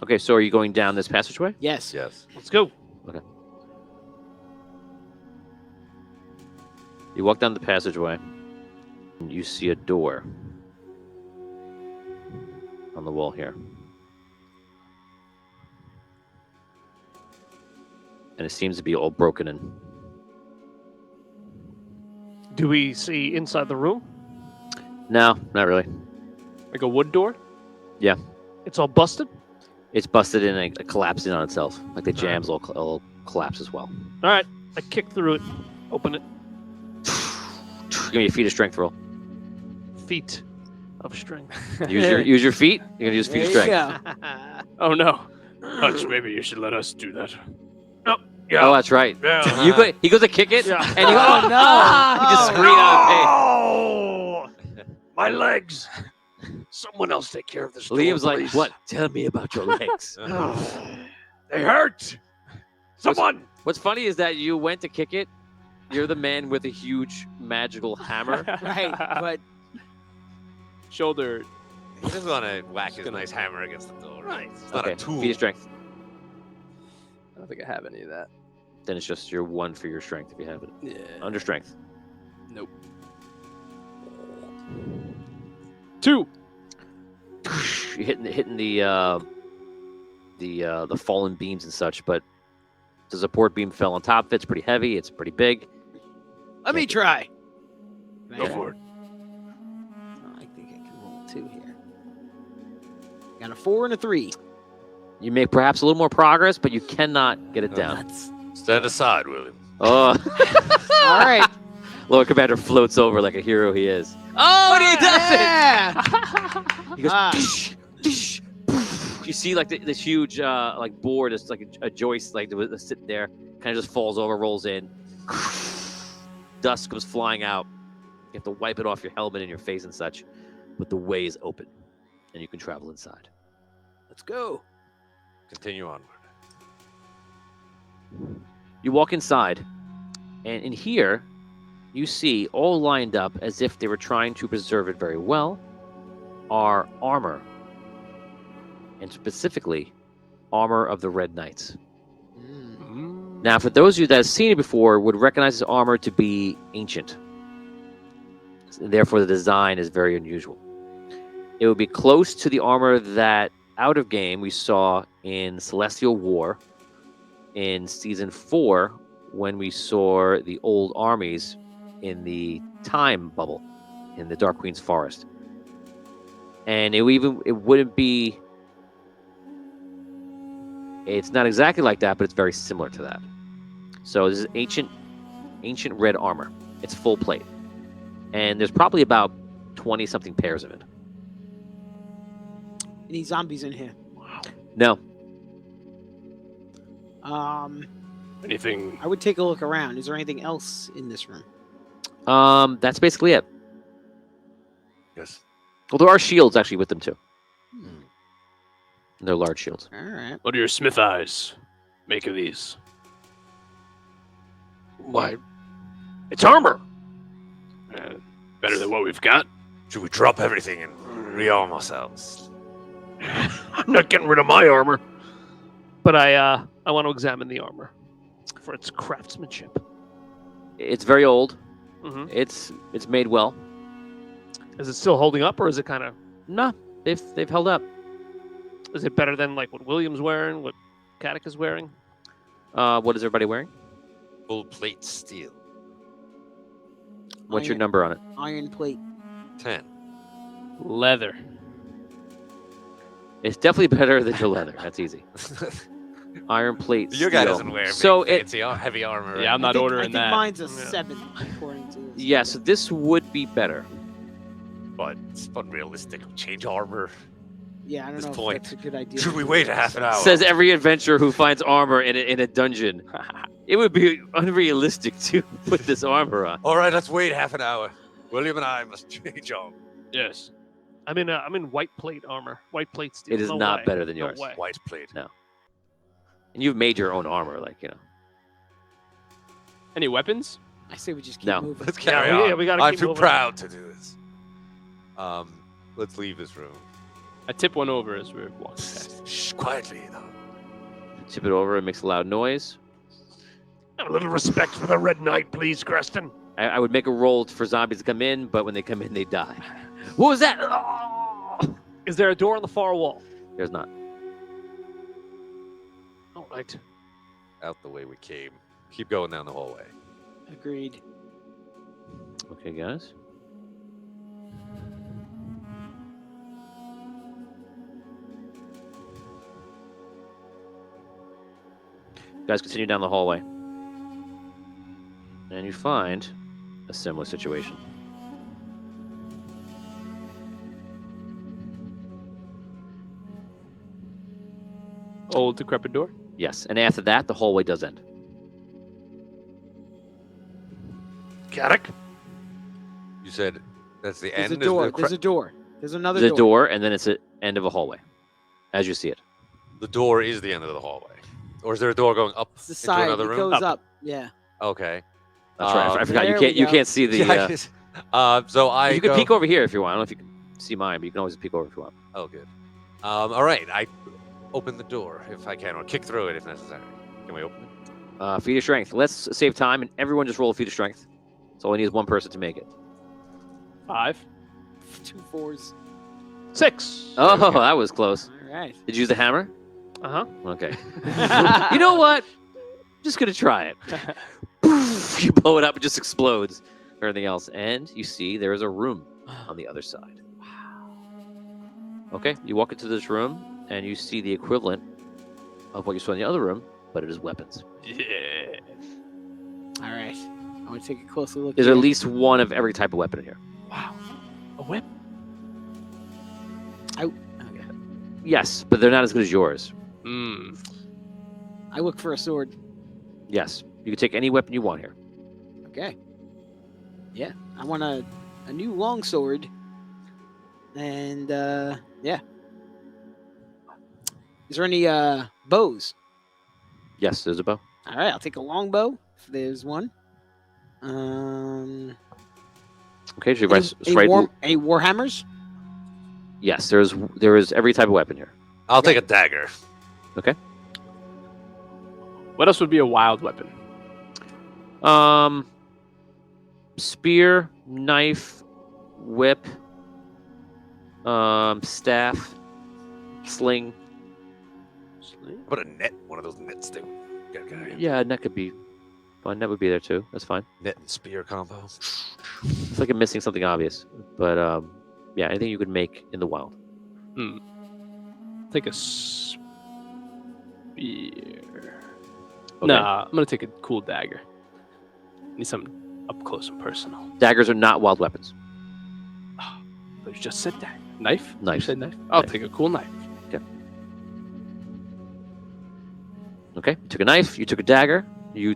Okay, so are you going down this passageway? Yes. Yes. Let's go. You walk down the passageway, and you see a door on the wall here. And it seems to be all broken in. Do we see inside the room? No, not really. like a wood door. It's all busted. It's busted in and collapsed in on itself. Like the jams all collapse as well. All right, I kick through it. Open it. Give me a feet of strength roll. Feet of strength. Use your feet. You're gonna use feet of There you strength. go. Oh no, Hutch, maybe you should let us do that. Yeah. Oh, that's right. Yeah. He goes to kick it, Yeah. and he goes, Oh, no. He just Oh, screamed out of pain. Oh, my legs. Someone else take care of this. door, Liam's like, please. "What? Tell me about your legs." They hurt. Someone. What's funny is that you went to kick it. You're the man with a huge magical hammer. Right, but Shoulder. He doesn't want to whack his nice hammer against the door. Right. It's not Okay, a tool. feet of strength. I don't think I have any of that. Then it's just your one for your strength if you have it. Yeah. Under strength. Nope. 2. You're hitting the fallen beams and such, but the support beam fell on top of it. It's pretty heavy. It's pretty big. let me try. Go for it. Oh, I think I can roll 2 here. Got a 4 and a 3. You make perhaps a little more progress, but you cannot get it down. Nuts. Stand aside, William. Oh, All right. Lord Commander floats over like a hero he is. Oh, and he does it! Yeah. He goes, Ah. "Tsh, tsh, poof." You see like this huge like board, it's like a joist like that was sitting there, kind of just falls over, rolls in. Dust comes flying out. You have to wipe it off your helmet and your face and such, but the way is open, and you can travel inside. Let's go. Continue onward. You walk inside, and in here, you see all lined up as if they were trying to preserve it very well, are armor, and specifically, armor of the Red Knights. Now, for those of you that have seen it before, would recognize this armor to be ancient. Therefore, the design is very unusual. It would be close to the armor that out of game we saw in Celestial War in Season 4 when we saw the old armies in the time bubble in the Dark Queen's Forest. And it wouldn't be... It's not exactly like that, but it's very similar to that. So this is ancient red armor. It's full plate. And there's probably about 20-something pairs of it. Any zombies in here? No. Anything? I would take a look around. Is there anything else in this room? That's basically it. Yes. Well, there are shields actually with them too. They're large shields. All right. What do your smith eyes make of these? Why? It's armor. Better than what we've got. Should we drop everything and rearm ourselves? I'm not getting rid of my armor. But I want to examine the armor for its craftsmanship. It's very old. Mm-hmm. It's made well. Is it still holding up, or is it kind of? No, they've held up. Is it better than like what William's wearing? What Caddick is wearing? What is everybody wearing? Full plate steel. What's your Iron- number on it? Iron plate. 10. Leather. It's definitely better than your leather. That's easy. Iron plate. Your guy steel. doesn't wear So big, fancy, heavy armor. Yeah, I'm I not think, ordering I think that. mine's a Yeah. 7, according to this. Yeah, so this would be better. But it's unrealistic. Change armor. Yeah, I don't This know if point. that's a good idea. Should we wait a half an hour? Says every adventurer who finds armor in a dungeon. It would be unrealistic to put this armor on. All right, let's wait half an hour. William and I must change armor. Yes. I'm in white plate armor. White plate steel. It is No not way. better than No yours. way. White plate. And you've made your own armor, Any weapons? I say we just keep No. moving. Let's carry Yeah, on. yeah, we gotta I'm keep too moving. proud to do this. Let's leave this room. I tip one over as we're walking past. Shh, quietly though. Tip it over, it makes a loud noise. Have a little respect for the Red Knight, please, Creston. I would make a roll for zombies to come in, but when they come in, they die. What was that? Oh! Is there a door on the far wall? There's not. All right. Out the way we came. Keep going down the hallway. Agreed. Okay, guys. You guys continue down the hallway. And you find a similar situation. Old decrepit door. Yes, and after that, the hallway does end. Caddick? You said that's the There's end. a is door. the There's a door. There's another The door. door, and then it's the end of a hallway, as you see it. The door is the end of the hallway, or is there a door going up It's the into side. another It room? goes up. Yeah. Okay. That's right. I forgot. there You we can't. You go. can't see the. Yeah, so I you can go... peek over here if you want. I don't know if you can see mine, but you can always peek over if you want. Oh, good. All right. I open the door if I can, or kick through it if necessary. Can we open it? Feat of strength. Let's save time, and everyone just roll a feat of strength. So all I need is one person to make it. 5. 2 4s. 6. Oh, that was close. All right. Did you use the hammer? Uh-huh. Okay. You know what? Just gonna try it. Poof, you blow it up, it just explodes. Everything else, and you see there is a room on the other side. Okay, you walk into this room, and you see the equivalent of what you saw in the other room, but it is weapons. Yeah. All right. I want to take a closer look. There's here. at least one of every type of weapon in here. Wow. A whip. Okay. Yes, but they're not as good as yours. Hmm. I look for a sword. Yes, you can take any weapon you want here. Okay. Yeah. I want a new long sword. And yeah. Is there any bows? Yes, there's a bow. All right, I'll take a long bow if there's one. Okay, so you guys Any right. warhammers? Yes, there is every type of weapon here. I'll take a dagger. What What else would be a wild weapon? Spear, knife, whip, staff, sling. How about a net? One of those nets they would get. Yeah, net could be fine. Net would be there too. That's fine. Net and spear combo. It's like I'm missing something obvious, but yeah, anything you could make in the wild. Take a spear. Okay. Nah, I'm gonna take a cool dagger. Need something up close and personal. Daggers are not wild weapons. But you just said that. Knife? Knife. You said knife? I'll Knife. take a cool knife. Okay, you took a knife. You took a dagger. You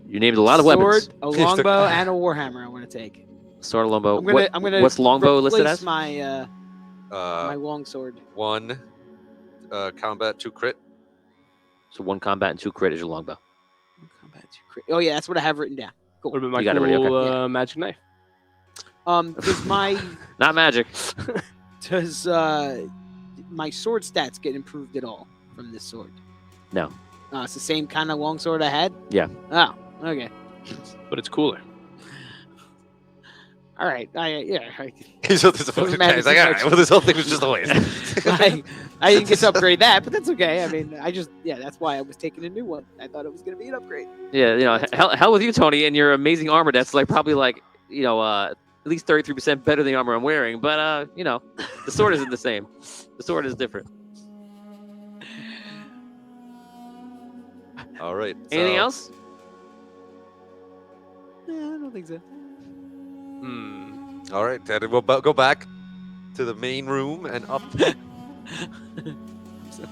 named a lot of weapons. Sword, a longbow, and a warhammer. I want to take. Sword, longbow. I'm gonna what's longbow listed replace as? my my Uh, long sword. 1 combat, 2 crit. So 1 combat and 2 crit is your longbow. Combat two crit. Oh yeah, that's what I have written down. What about my You got it cool already, okay. magic knife? Does my Not magic. does my sword stats get improved at all from this sword? No. It's the same kind of long sword I had. Yeah. Oh, okay. But it's cooler. All right. He's so disappointed. Doesn't He's like, all right, well, this whole thing was just a waste. I didn't get to upgrade that, but that's okay. I mean, that's why I was taking a new one. I thought it was going to be an upgrade. Yeah, hell with you, Tony, and your amazing armor. That's probably at least 33% better than the armor I'm wearing. But the sword isn't the same. The sword is different. All right. Anything so- else? Yeah, I don't think so. All right, then we'll go back to the main room and up. I'm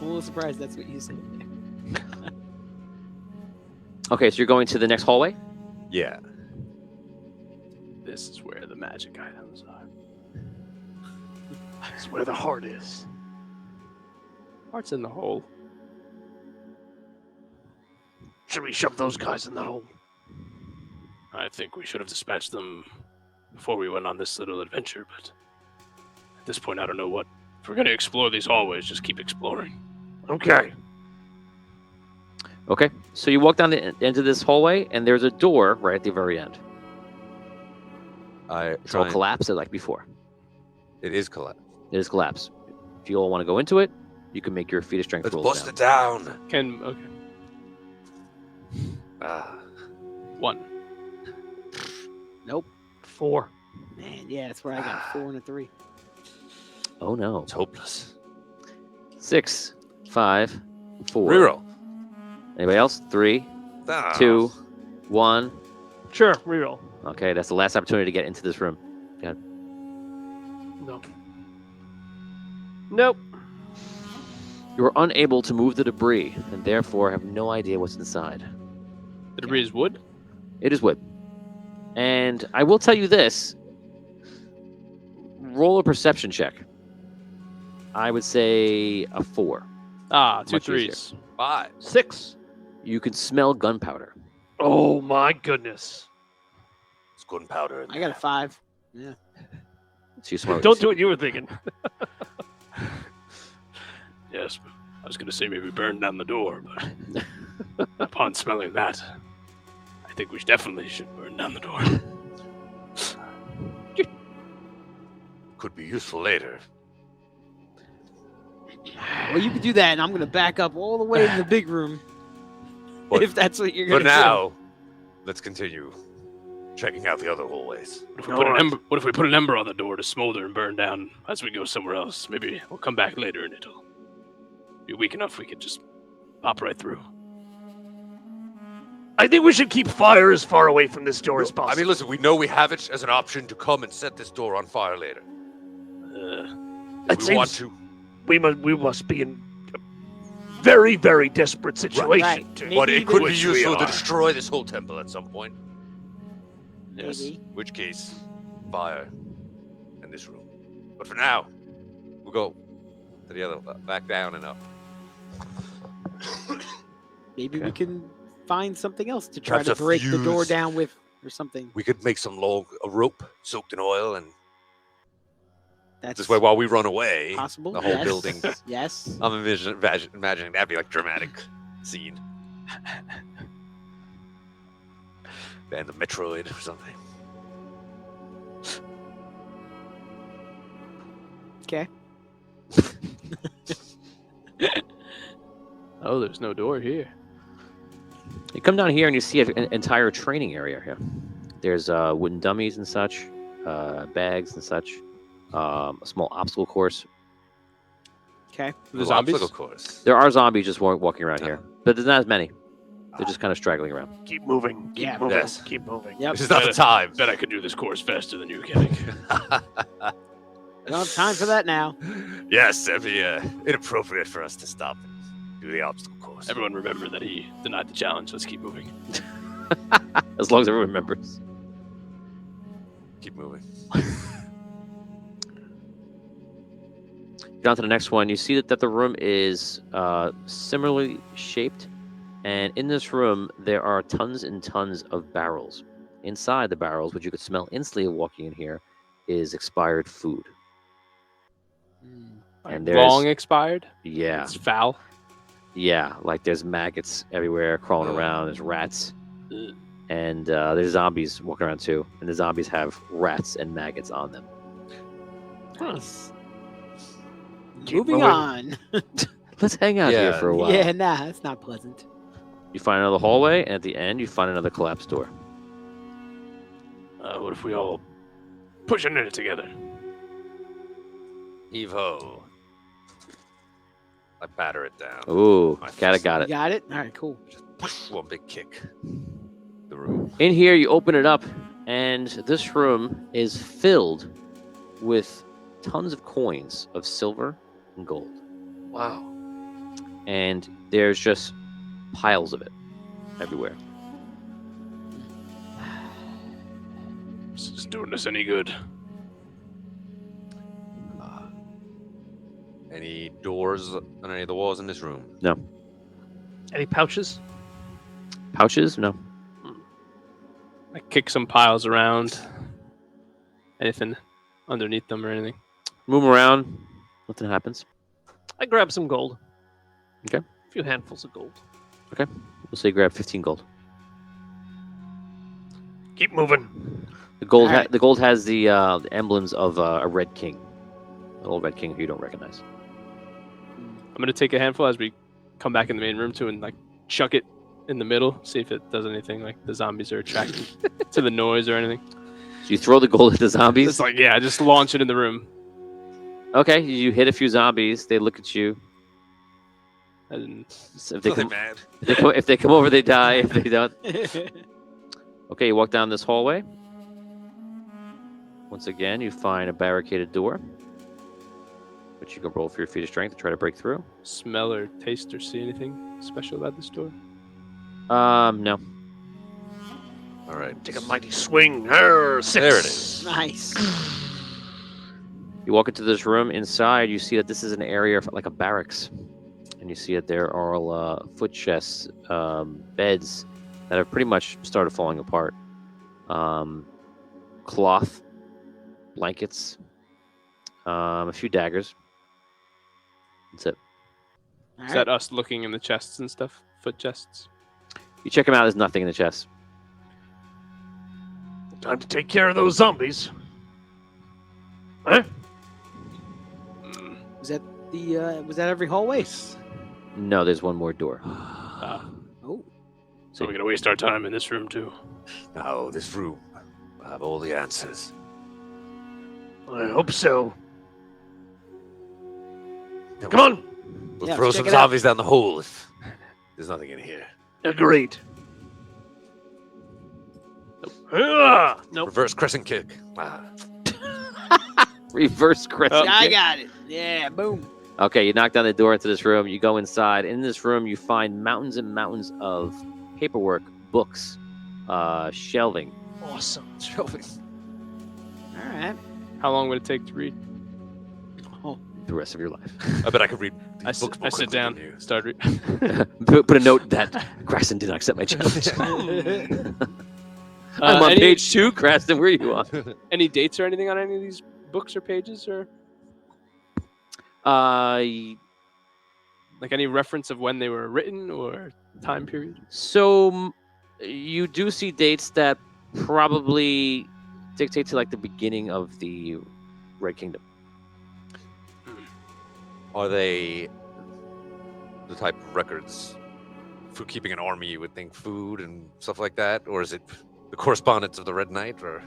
a little surprised that's what you said. Okay, so you're going to the next hallway. Yeah. This is where the magic items are. That's where the heart is. Heart's in the hole. Should we shove those guys in the hole? I think we should have dispatched them before we went on this little adventure, but at this point, I don't know what. If we're going to explore these hallways, just keep exploring. Okay. Okay, so you walk down the end of this hallway, and there's a door right at the very end. It's all collapsed like before. It is collapsed. It is collapsed. If you all want to go into it, you can make your feat of strength Let's rolls bust now. it down. Okay. 1. Nope. 4. Man, yeah, that's where I got a 4 and a 3. Oh no. It's hopeless. 6, 5, 4. Reroll. Anybody else? 3, Ah. 2, 1. Sure, reroll. Okay, that's the last opportunity to get into this room. No. Nope. You are unable to move the debris, and therefore have no idea what's inside. The debris is wood? It is wood. And I will tell you this. Roll a perception check. I would say a 4. Ah, 2 Much easier. 3s. 5. 6. You can smell gunpowder. Oh my goodness. It's gunpowder. in I got a there. 5. Yeah. So you smell Don't do what you were thinking. Yes, I was going to say maybe burn down the door, but upon smelling that, I think we definitely should burn down the door. Could be useful later. Well, you could do that, and I'm going to back up all the way to the big room. But if that's what you're For going to now, let's continue checking out the other hallways. What if, what if we put an ember on the door to smolder and burn down as we go somewhere else? Maybe we'll come back later and it'll be weak enough we could just pop right through. I think we should keep fire as far away from this door as possible. I mean, listen, we know we have it as an option to come and set this door on fire later. It If we want seems- to. we must be in a very, very desperate situation. Right. to- Maybe But it could be which we useful to are. destroy this whole temple at some point. Yes. Maybe. In which case, fire in this room. But for now, we'll go to the other, back down and up. Maybe we can find something else to try Perhaps to a break the door fuse. down with or something. We could make some a rope soaked in oil, and That's this way, while we run away, possible. the whole yes. building. Yes. I'm imagining that'd be like a dramatic scene. And the Metroid or something. Okay. Oh, there's no door here. You come down here and you see an entire training area here. There's wooden dummies and such, bags and such, a small obstacle course. Okay. The Ooh, zombies? obstacle course. There are zombies just walking around here, but there's not as many. They're just kind of straggling around. Keep moving. Keep Yeah. moving. Yes. Keep moving. Yep. This is not the time. Bet I could do this course faster than you can. We don't have time for that now. Yes, it'd be inappropriate for us to stop and do the obstacle course. Everyone remember that he denied the challenge. Let's keep moving. As long as everyone remembers. Keep moving. Get on to the next one. You see that the room is similarly shaped. And in this room, there are tons and tons of barrels. Inside the barrels, which you could smell instantly walking in here, is expired food. And there's Long expired. yeah, It's foul. yeah, like there's maggots everywhere crawling around. There's rats, and there's zombies walking around too. And the zombies have rats and maggots on them. Nice. Keep Moving moving. on. Let's hang out here Yeah, for a while. Yeah, nah, it's not pleasant. You find another hallway, and at the end, you find another collapsed door. What if we all push in it together? Evo. I batter it down. Ooh, My got it, fist. got You it. got it? All right, cool. Just one big kick. The room. In here, you open it up, and this room is filled with tons of coins of silver and gold. Wow. And there's just piles of it everywhere. Is this doing us any good? Any doors on any of the walls in this room? Any pouches? Pouches? No. I kick some piles around. Anything underneath them or anything? Move 'em around. Nothing happens. I grab some gold. Okay. A few handfuls of gold. We'll say grab 15 gold. Keep moving. The gold, Alright. the gold has the emblems of a red king, an old red king who you don't recognize. I'm gonna take a handful as we come back in the main room too, and like chuck it in the middle, see if it does anything. Like the zombies are attracted to the noise or anything. So you throw the gold at the zombies. It's like yeah, just launch it in the room. Okay, you hit a few zombies. They look at you. And So if they come, mad. if they come over, they die. If they don't, okay. You walk down this hallway. Once again, you find a barricaded door, which you can roll for your feat of strength to try to break through. smell or taste or see anything special about this door? No. All right. Take a mighty swing. Arr, 6. There it is. Nice. You walk into this room. Inside, you see that this is an area like a barracks, and you see that there are all foot chests, beds that have pretty much started falling apart. Cloth, blankets, a few daggers. That's it. All Is right. that us looking in the chests and stuff? Foot chests? You check them out. There's nothing in the chest. Time to take care of those zombies. Huh? Was that was that every hallway? No, there's one more door. Oh. So we're gonna waste our time in this room too. No, this room will have all the answers. I hope so. Come on. We'll Yeah, throw check some it out. zombies down the hole if there's nothing in here. Agreed. Ah, nope. Reverse crescent kick. Ah. Reverse crescent. I kick. got it. Yeah, boom. Okay, you knock down the door into this room. You go inside. In this room, you find mountains and mountains of paperwork, books, shelving. Awesome. All right. How long would it take to read? The rest of your life. I bet I could read these I books more sit quickly down, than you. start read. Put a note that Graston did not accept my challenge. I'm on any, page 2. Graston, where are you on? Any dates or anything on any of these books or pages or? Like any reference of when they were written or time period? So you do see dates that probably dictate to like the beginning of the Red Kingdom. Are they the type of records for keeping an army? You would think food and stuff like that, or is it the correspondence of the Red Knight, or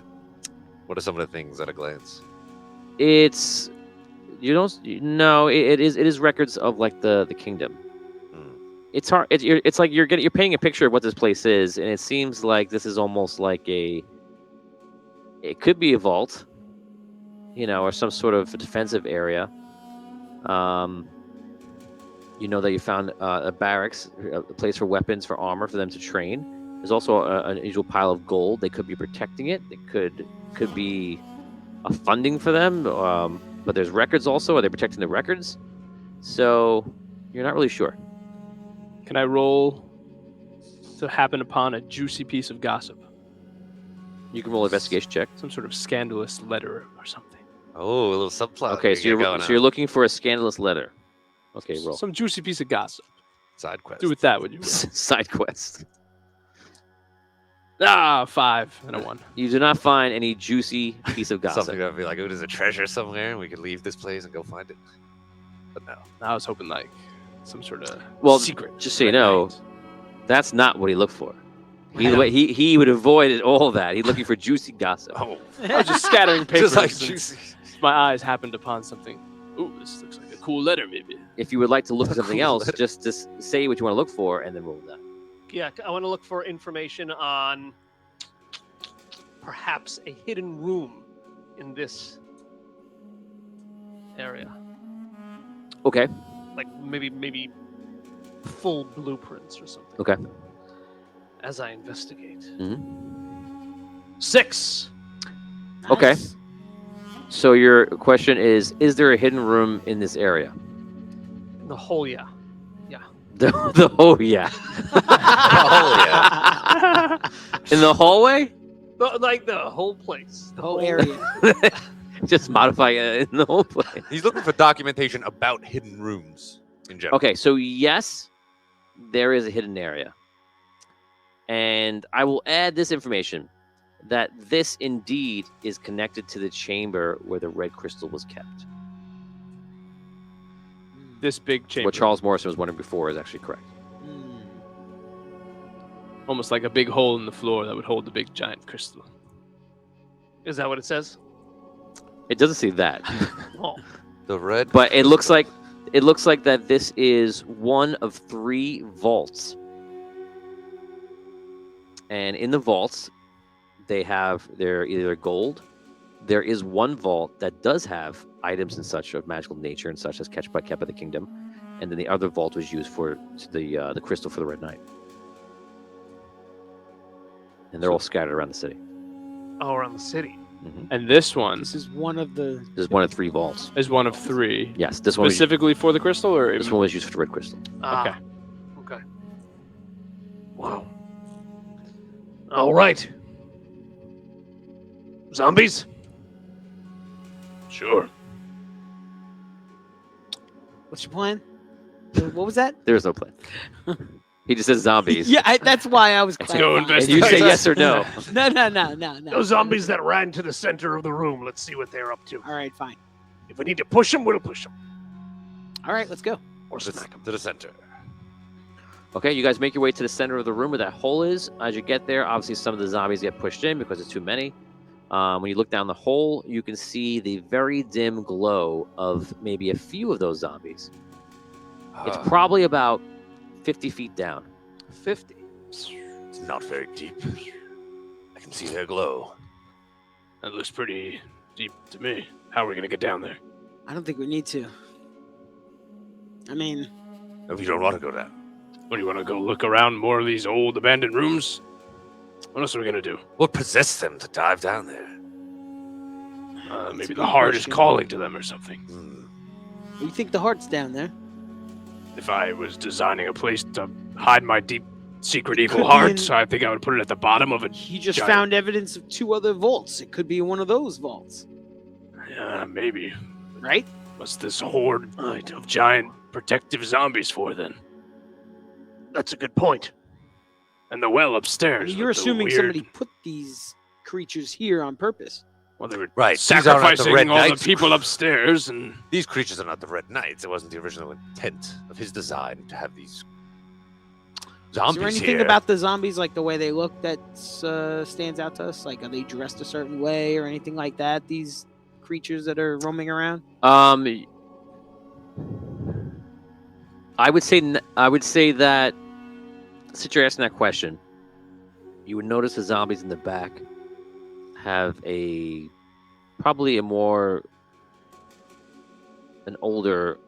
what are some of the things at a glance? It's it is records of like the kingdom. It's hard. It's like you're painting a picture of what this place is, and it seems like this is almost like it could be a vault, or some sort of defensive area. That you found a barracks, a place for weapons, for armor, for them to train. There's also an unusual pile of gold. They could be protecting it. It could be a funding for them. But there's records also. Are they protecting the records? So you're not really sure. Can I roll to happen upon a juicy piece of gossip? You can roll an investigation check. Some sort of scandalous letter or something. Oh, a little subplot. Okay, so you're looking for a scandalous letter. Okay, roll. Some juicy piece of gossip. Side quest. Do with that what you will. Side quest. 5 and a 1. You do not find any juicy piece of gossip. Something that would be like, oh, there's a treasure somewhere, and we could leave this place and go find it. But no. I was hoping like some sort of secret. Just so you know, that's not what he looked for. He would avoid all that. He's looking for juicy gossip. Oh, I was just scattering papers. just like and juicy. My eyes happened upon something. Ooh, this looks like a cool letter, maybe. If you would like to look for A something cool else, letter. just say what you want to look for and then roll that. Yeah, I want to look for information on perhaps a hidden room in this area. Okay. Like maybe full blueprints or something. Okay. As I investigate. 6. Nice. Okay. So your question is there a hidden room in this area? The whole, yeah. The yeah. Oh, yeah. In the hallway? Like the whole place. The whole area. Just modify it in the whole place. He's looking for documentation about hidden rooms in general. Okay, so yes, there is a hidden area. And I will add this information, that this indeed is connected to the chamber where the red crystal was kept. This big chamber. What Charles Morrison was wondering before is actually correct. Almost like a big hole in the floor that would hold the big giant crystal. Is that what it says? It doesn't say that. Oh. The red. But it looks like that this is one of 3 vaults. And in the vaults, they're either gold. There is one vault that does have items and such of magical nature and such as kept by the kingdom, and then the other vault was used for the crystal for the Red Knight. And they're all scattered around the city. Oh, around the city. And this one This is one of the. This is one of 3 vaults. is one of 3. Yes, this one was, Specifically for the crystal, or this one was used for the red crystal. Okay. Okay. Wow. All right. Zombies? Sure. What's your plan? What was that? There's no plan. He just says zombies. Yeah, that's why I was. Let's go clarifying. And you say yes or no. No. Those zombies that ran to the center of the room. Let's see what they're up to. All right, fine. If we need to push them, we'll push them. All right, let's go. Or smack them. To the center. Okay, you guys make your way to the center of the room where that hole is. As you get there, obviously some of the zombies get pushed in because there's too many. When you look down the hole, you can see the very dim glow of maybe a few of those zombies. It's probably about 50 feet down. 50. It's not very deep. I can see their glow. That looks pretty deep to me. How are we going to get down there? I don't think we need to. I mean, If you don't want to go down, What, do you want to go look around more of these old abandoned rooms? What else are we going to do? what possessed them to dive down there? Maybe a the good heart is question. calling to them or something. you think the heart's down there? If I was designing a place to hide my deep, secret evil heart, I think I would put it at the bottom of a... He just giant- found evidence of 2 other vaults. It could be one of those vaults, Yeah, maybe. right? What's this horde of giant protective zombies for then? That's a good point. And the well I upstairs. mean, you're with the assuming weird... somebody put these creatures here on purpose. Well, they were Right, these are not the sacrificing Red all Knights. the people upstairs, and These creatures are not the Red Knights. It wasn't the original intent of his design to have these zombies Is there anything here. about the zombies, like the way they look, that stands out to us? Like, are they dressed a certain way or anything like that? These creatures that are roaming around. I would say that since you're asking that question, you would notice the zombies in the back have probably an older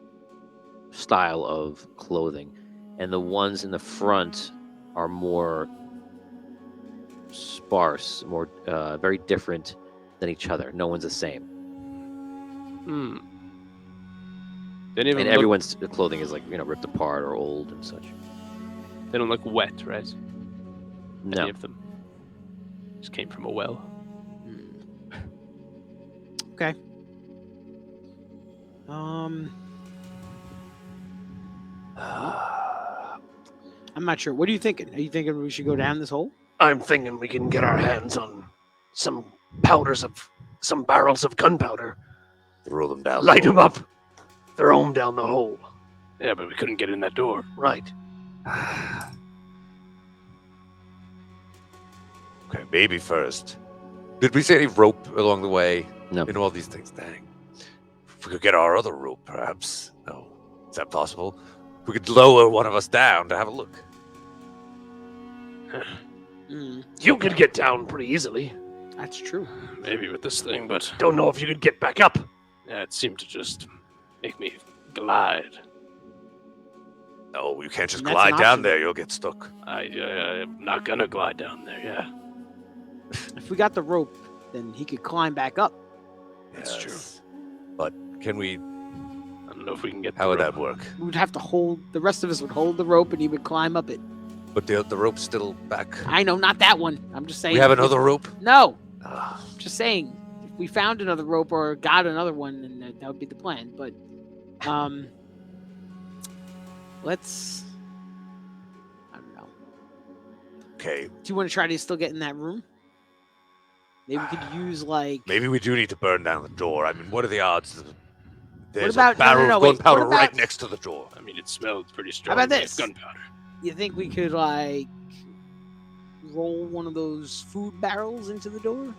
style of clothing, and the ones in the front are more sparse, more very different than each other. No one's the same, they didn't even and look, everyone's clothing is like ripped apart or old and such. they don't look wet, right? No. Any of them just came from a well. Okay. I'm not sure. What are you thinking? Are you thinking we should go down this hole? I'm thinking we can get our hands on some barrels of gunpowder, Throw them down. light them up, throw them down the hole. Yeah, but we couldn't get in that door. Right. Okay, maybe first. Did we see any rope along the way? No. In all these things, dang. If we could get our other rope, perhaps. No. Is that possible? If we could lower one of us down to have a look. You could get down pretty easily. That's true. Maybe with this thing, but Don't know if you could get back up. yeah, it seemed to just make me glide. No, you can't just That's glide an down option. there. You'll get stuck. I'm not gonna glide down there. Yeah, If we got the rope, then he could climb back up. That's true. But can we... I don't know if we can get. How the would rope. that work? We would have to hold. The rest of us would hold the rope, and he would climb up it. But the rope's still back. I know, not that one. I'm just saying. We have another rope? No, Ah, just saying. If we found another rope or got another one, then that would be the plan. But, let's. I don't know. okay, Do you want to try to still get in that room? Maybe we could use like. maybe we do need to burn down the door. I mean, what are the odds? There's about- a barrel no, of wait, gunpowder what about- right next to the door. I mean, it smelled pretty strong. about like this? gunpowder. You think we could like roll one of those food barrels into the door?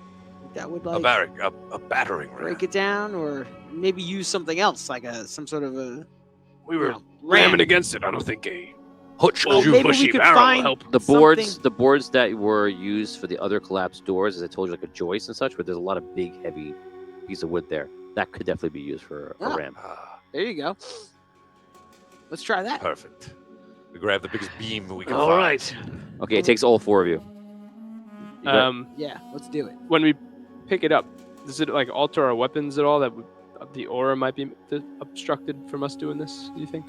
That would like A battering ram. break it down, or maybe use something else, like some sort of a We were ram. ramming against it. I don't think a Hutch, Well, could you maybe we bushy could barrel find- will help. The Something- boards that were used for the other collapsed doors, as I told you, like a joist and such, where there's a lot of big, heavy piece of wood there. That could definitely be used for a Ah. ram. There you go. Let's try that. perfect. We grab the biggest beam we can All find. right. Okay, it takes all four of you. You got- Yeah, let's do it. When we pick it up, does it like alter our weapons at all? That the aura might be obstructed from us doing this. Do you think?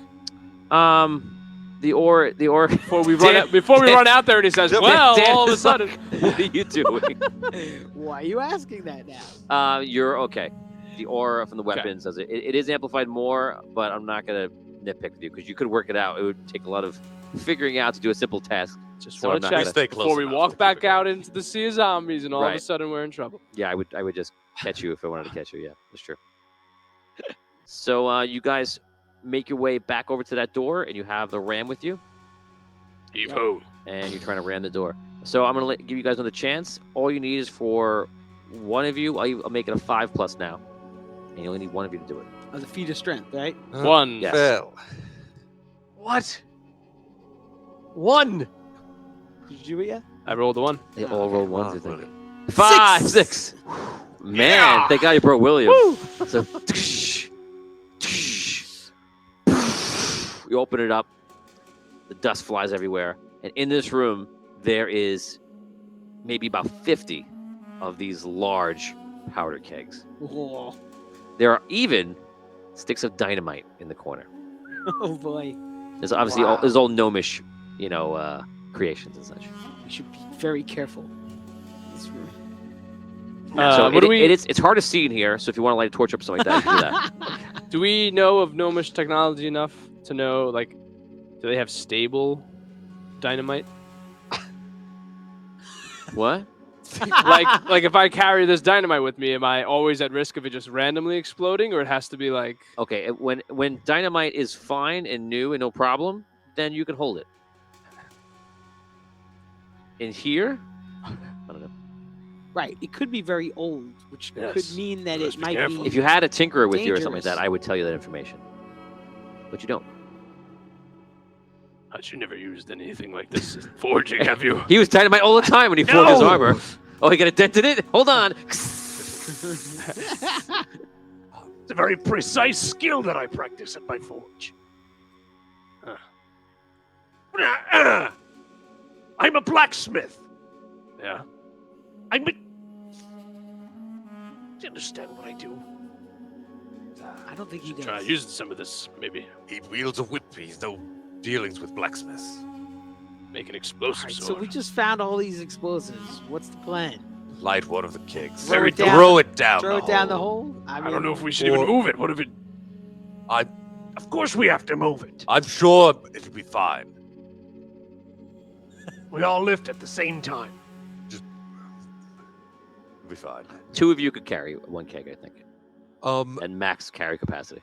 the ore. Before we run out there, and he says, Dan- "Well, Dan all of a is like, sudden." what are you doing? Why are you asking that now? You're okay. The aura from the weapons does it. It is amplified more, but I'm not gonna nitpick with you because you could work it out. It would take a lot of figuring out to do a simple task. Just So want I'm to not check gonna- Stay close before we enough. walk We'll back keep it out going. into the sea of zombies, and all of a Right. sudden we're in trouble. Yeah, I would just catch you if I wanted to catch you. Yeah, that's true. So you guys make your way back over to that door, and you have the ram with you, Heave ho! and you're trying to ram the door. So I'm gonna give you guys another chance. All you need is for one of you. I'll make it a 5+ now, and you only need one of you to do it. As a feat of strength, right? One. Yes. Fail. What? One. Did you do it yet? I rolled a 1. They all roll Come on, ones. I think. William. 5, 6. Man, thank God you brought William. So you open it up. The dust flies everywhere, and in this room there is maybe about 50 of these large powder kegs. Oh, There are even sticks of dynamite in the corner. oh boy. There's obviously there's all gnomish, creations and such. We should be very careful in this room. So what do we? it's hard to see in here. So if you want to light a torch up or something like that, you can do that. Do we know of gnomish technology enough to know, like, do they have stable dynamite? What? like if I carry this dynamite with me, am I always at risk of it just randomly exploding, or it has to be like? Okay, when dynamite is fine and new and no problem, then you can hold it. In here, I don't know. Right. It could be very old, which could Yes. mean that Let's it be might careful. be. If you had a tinkerer with you or something like Dangerous. that, I would tell you that information. But you don't. But you never used anything like this in forging, have you? He was dynamite all the time when he forged his No! armor. Oh, he got a dent in it? Hold on. It's a very precise skill that I practice at my forge. I'm a blacksmith. Yeah. I'm a... Do you understand what I do? I don't think he does. Try using some of this, maybe. He wields a whip. He's no dealings with blacksmiths. Make an All explosive right, so sword. we just found all these explosives. What's the plan? Light one of the kegs. Throw it down- Throw it down. Throw the it down the hole. hole? I don't know if we should even move it. What if it... Of course we have to move it. I'm sure it'll be fine. We all lift at the same time. It'll be fine. 2 of you could carry 1 keg, I think. And And max carry capacity.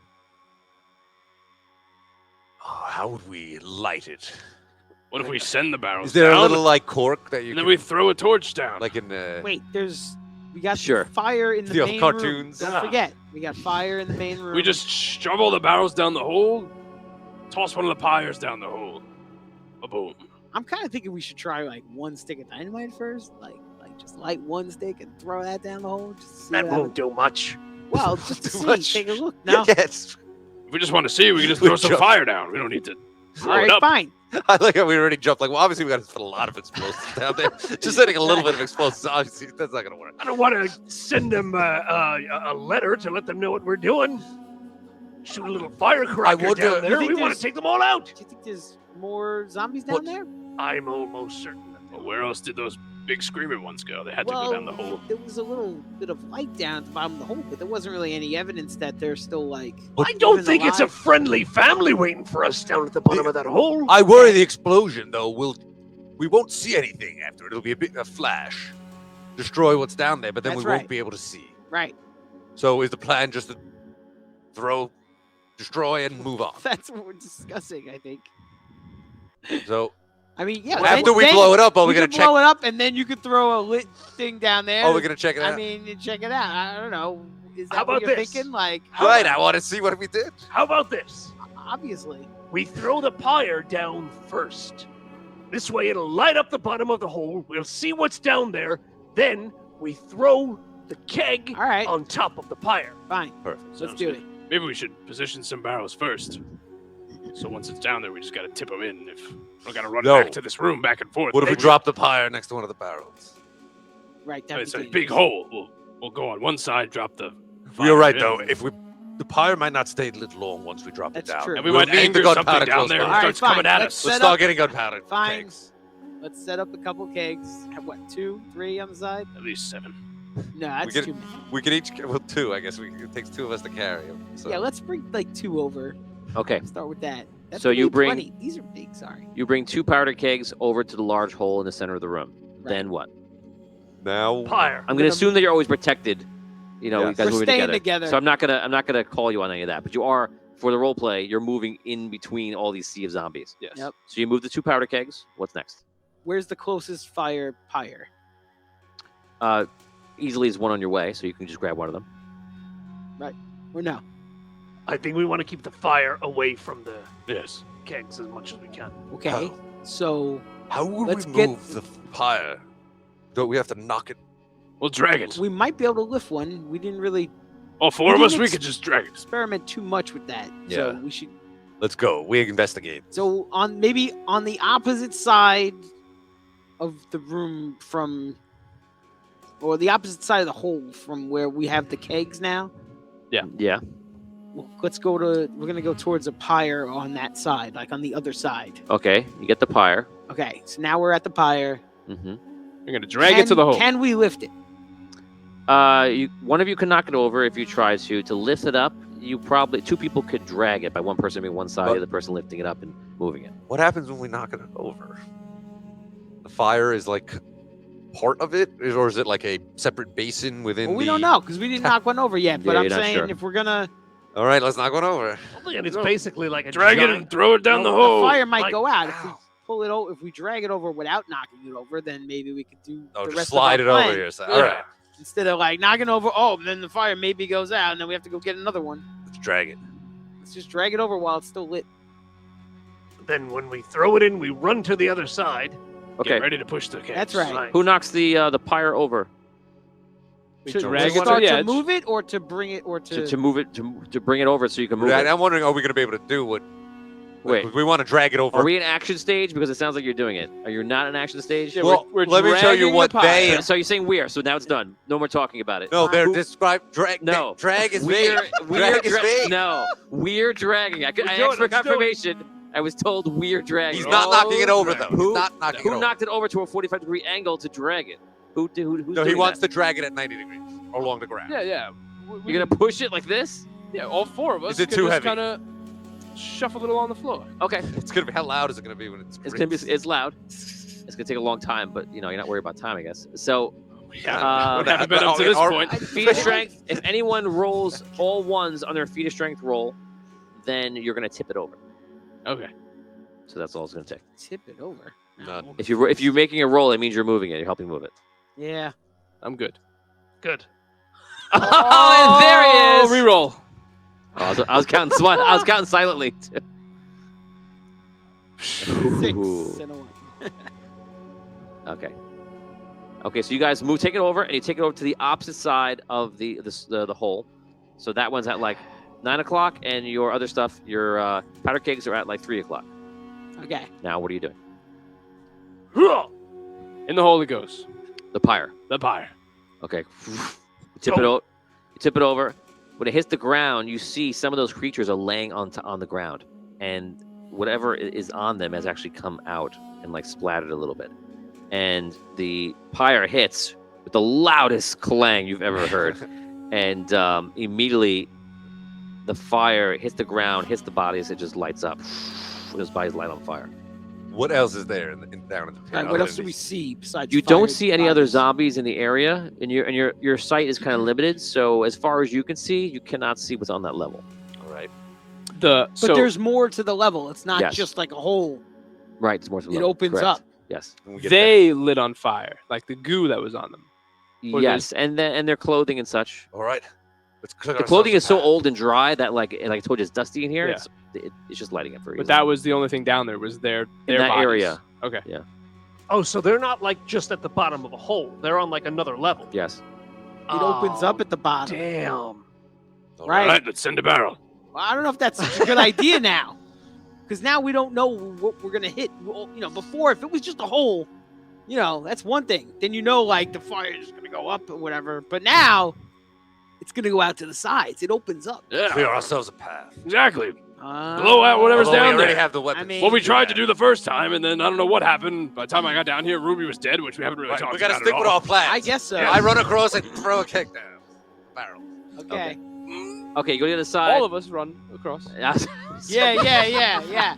how would we light it? What if we send the barrels Is there down, a little like cork that you and then can, we throw a torch down? like in Wait, we got Sure. fire in the The old main cartoons. room. Don't forget, we got fire in the main room. We just shove all the barrels down the hole, toss one of the pyres down the hole. Boom. I'm kind of thinking we should try like 1 stick of dynamite first, like just light 1 stick and throw that down the hole. Just to see That what won't do much. happens. Well, just to Too see. much. Take a look. No. Yes. If we just want to see, we can just We throw some jump. fire down. We don't need to All blow it right, up. fine. I like how we already jumped. Like, well, obviously we got to put a lot of explosives down there. Just sending a little bit of explosives, obviously, that's not gonna work. I don't want to send them a letter to let them know what we're doing. Shoot a little firecracker wonder- down You there. think We want there's- to take them all out. Do you think there's more zombies down What- there? I'm almost certain. Well, where else did those big screaming ones go? They had to Well, go down the hole. there was a little bit of light down at the bottom of the hole, but there wasn't really any evidence that they're still like. I don't even think it's a alive. friendly family waiting for us down at the bottom of that hole. I worry the explosion, though, we won't see anything after it. It'll be a flash, destroy what's down there, but then That's we right. won't be able to see. Right. So is the plan just to throw, destroy, and move on? That's what we're discussing, I think. So I mean, yeah. after we blow it up, are we you gonna can check? blow it up, and then you could throw a lit thing down there. Oh, we're gonna check it I out. mean, you check it out. I don't know. Is that How what about you're this? thinking? Like, Right, I want to see what we did. How about this? obviously. We throw the pyre down first. This way it'll light up the bottom of the hole. We'll see what's down there. Then we throw the keg All right, on top of the pyre. fine. Perfect. Let's Sounds do good. it. Maybe we should position some barrels first. So once it's down there, we just got to tip them in. If we got to run No. back to this room back and forth. What if we maybe- drop the pyre next to one of the barrels? Right. That'd It's be a dangerous. big hole. We'll go on one side, drop the. You're right, in, though. If the pyre might not stay lit long once we drop That's it down. true. and we We'll might need anger the something gunpowder down close there. by. It All right, starts coming fine. at Let's us. Let's set start up- getting gunpowder. Fine. kegs. Let's set up a couple kegs. Have what, 2, 3 on the side? At least 7. No, that's get- too many. We can each, well, 2, I guess. It takes 2 of us to carry them. So. Yeah, let's bring like 2 over. Okay. Start with that. That's So you gonna be bring- plenty. These are big. Sorry. You bring 2 powder kegs over to the large hole in the center of the room. Right. Then what? Now, Pyre. I'm going to assume that you're always protected. You know, Yeah. you guys We're moving staying together. together. So I'm not gonna call you on any of that. But you are, for the role play, you're moving in between all these sea of zombies. Yes. Yep. So you move the 2 powder kegs. What's next? Where's the closest fire pyre? Easily is one on your way, so you can just grab one of them. Or no? I think we want to keep the fire away from the Yes. kegs as much as we can. Okay. How? So How would Let's we get- move the pyre? Don't we have to knock it? We'll drag it. we might be able to lift one. We didn't really All 4 of we us, didn't we ex- could just drag it. experiment too much with that. So Yeah. we should. Let's go. We investigate. So maybe on the opposite side of the room from, or the opposite side of the hole from where we have the kegs now. Yeah. Well, we're gonna go towards a pyre on that side, like on the other side. Okay. You get the pyre. Okay, so now we're at the pyre. Mm-hmm. You're gonna drag it to the hole. Can we lift it? One of you can knock it over if you try to. To lift it up, you probably 2 people could drag it by one person being one side, the other person lifting it up and moving it. What happens when we knock it over? The fire is like part of it, or is it like a separate basin within? Well, we the... don't know because we didn't knock one over yet. But Yeah, I'm you're not saying sure. if we're gonna All right, let's knock one over. And it's basically like a Drag it giant- and throw it down the the hole. fire might like- go out if we pull it over. If we drag it over without knocking it over, then maybe we could do Oh, the just rest slide of it our over plan. here. So, Yeah. all right, Instead of like knocking over, then the fire maybe goes out, and then we have to go get another one. let's drag it. Let's just drag it over while it's still lit. Then when we throw it in, we run to the other side. Okay. Get ready to push the case. That's right. Who knocks the pyre over? We To drag it to start the to edge. move it or to bring it or To move it to bring it over so you can move Right, it. I'm wondering, are we going to be able to do what? Wait. we want to drag it over. Are we in action stage? Because it sounds like you're doing it. Are you not in action stage? Yeah, Well, we're let me show you dragging what the pie. they. So you're saying we are. So now it's done. No more talking about it. No, they're Who- described. Drag. No. Drag is We're vague. Drag is vague. No, we're dragging. I Let's do asked it, for let's do it. confirmation. I was told we're dragging. He's it. not knocking it over though. Who- He's not knocking it Who over. knocked it over to a 45-degree angle to drag it? Who's No, doing he wants that? to drag it at 90 degrees along the ground. Yeah. You're gonna push it like this? Yeah, all 4 of us. Is it can too just heavy? kind of shuffle it along the floor. Okay. It's gonna be. How loud is it gonna be when it's? It's gonna be. It's loud. It's gonna take a long time, but you're not worried about time, I guess. So Yeah, we haven't been up to this point. feat of strength. If anyone rolls all ones on their feat of strength roll, then you're gonna tip it over. Okay. So that's all it's gonna take. tip it over. None. If you're making a roll, it means you're moving it. You're helping move it. Yeah. I'm good. Good. Oh, and there he is. Reroll. Oh, I was counting. I was counting silently. Six Ooh. and a 1. Okay. Okay, so you guys take it over, and you take it over to the opposite side of the hole. So that one's at like 9 o'clock, and your other stuff, your powder kegs, are at like 3 o'clock. Okay. Now, what are you doing? In the hole it goes. The pyre. The pyre. Okay. You tip it over. You tip it over. When it hits the ground, you see some of those creatures are laying on the ground, and whatever is on them has actually come out and like splattered a little bit. And the pyre hits with the loudest clang you've ever heard, and immediately the fire hits the ground, hits the bodies, it just lights up. Those bodies light on fire. What else is there down in the pit? All right, what other else do than we these? see besides You fire don't see any other bodies? zombies in the area, and your sight is kind of limited. So as far as you can see, you cannot see what's on that level. All right. But there's more to the level. It's not Yes. just like a hole. Right, it's more to the It level. opens Correct. up. Yes. When we get they lit on fire, like the goo that was on them. Or Yes, and their clothing and such. there. All right. Let's clear The clothing is ourselves a so path. old and dry that like I told you, it's dusty in here. Yeah. It's just lighting up for you. But that was the only thing down there was their in that bodies. area. Okay. Oh, so they're not like just at the bottom of a hole. They're on like another level. Yes. It opens up at the bottom. Damn. All Right. Let's send a barrel. Well, I don't know if that's such a good idea now, because now we don't know what we're gonna hit. Well, before if it was just a hole, that's one thing. Then like the fire is gonna go up or whatever. But now it's gonna go out to the sides. It opens up. Yeah. Clear ourselves a path. Exactly. Blow out whatever's Although down we already there. have the weapons. mean- What we tried to do the first time, and then I don't know what happened. By the time I got down here, Ruby was dead, which we haven't really Right, talked we gotta about stick at with all. our plans. I guess so. I run across and throw a kick down. Barrel. Okay. Okay, you go to the other side. All of us run across. Yeah.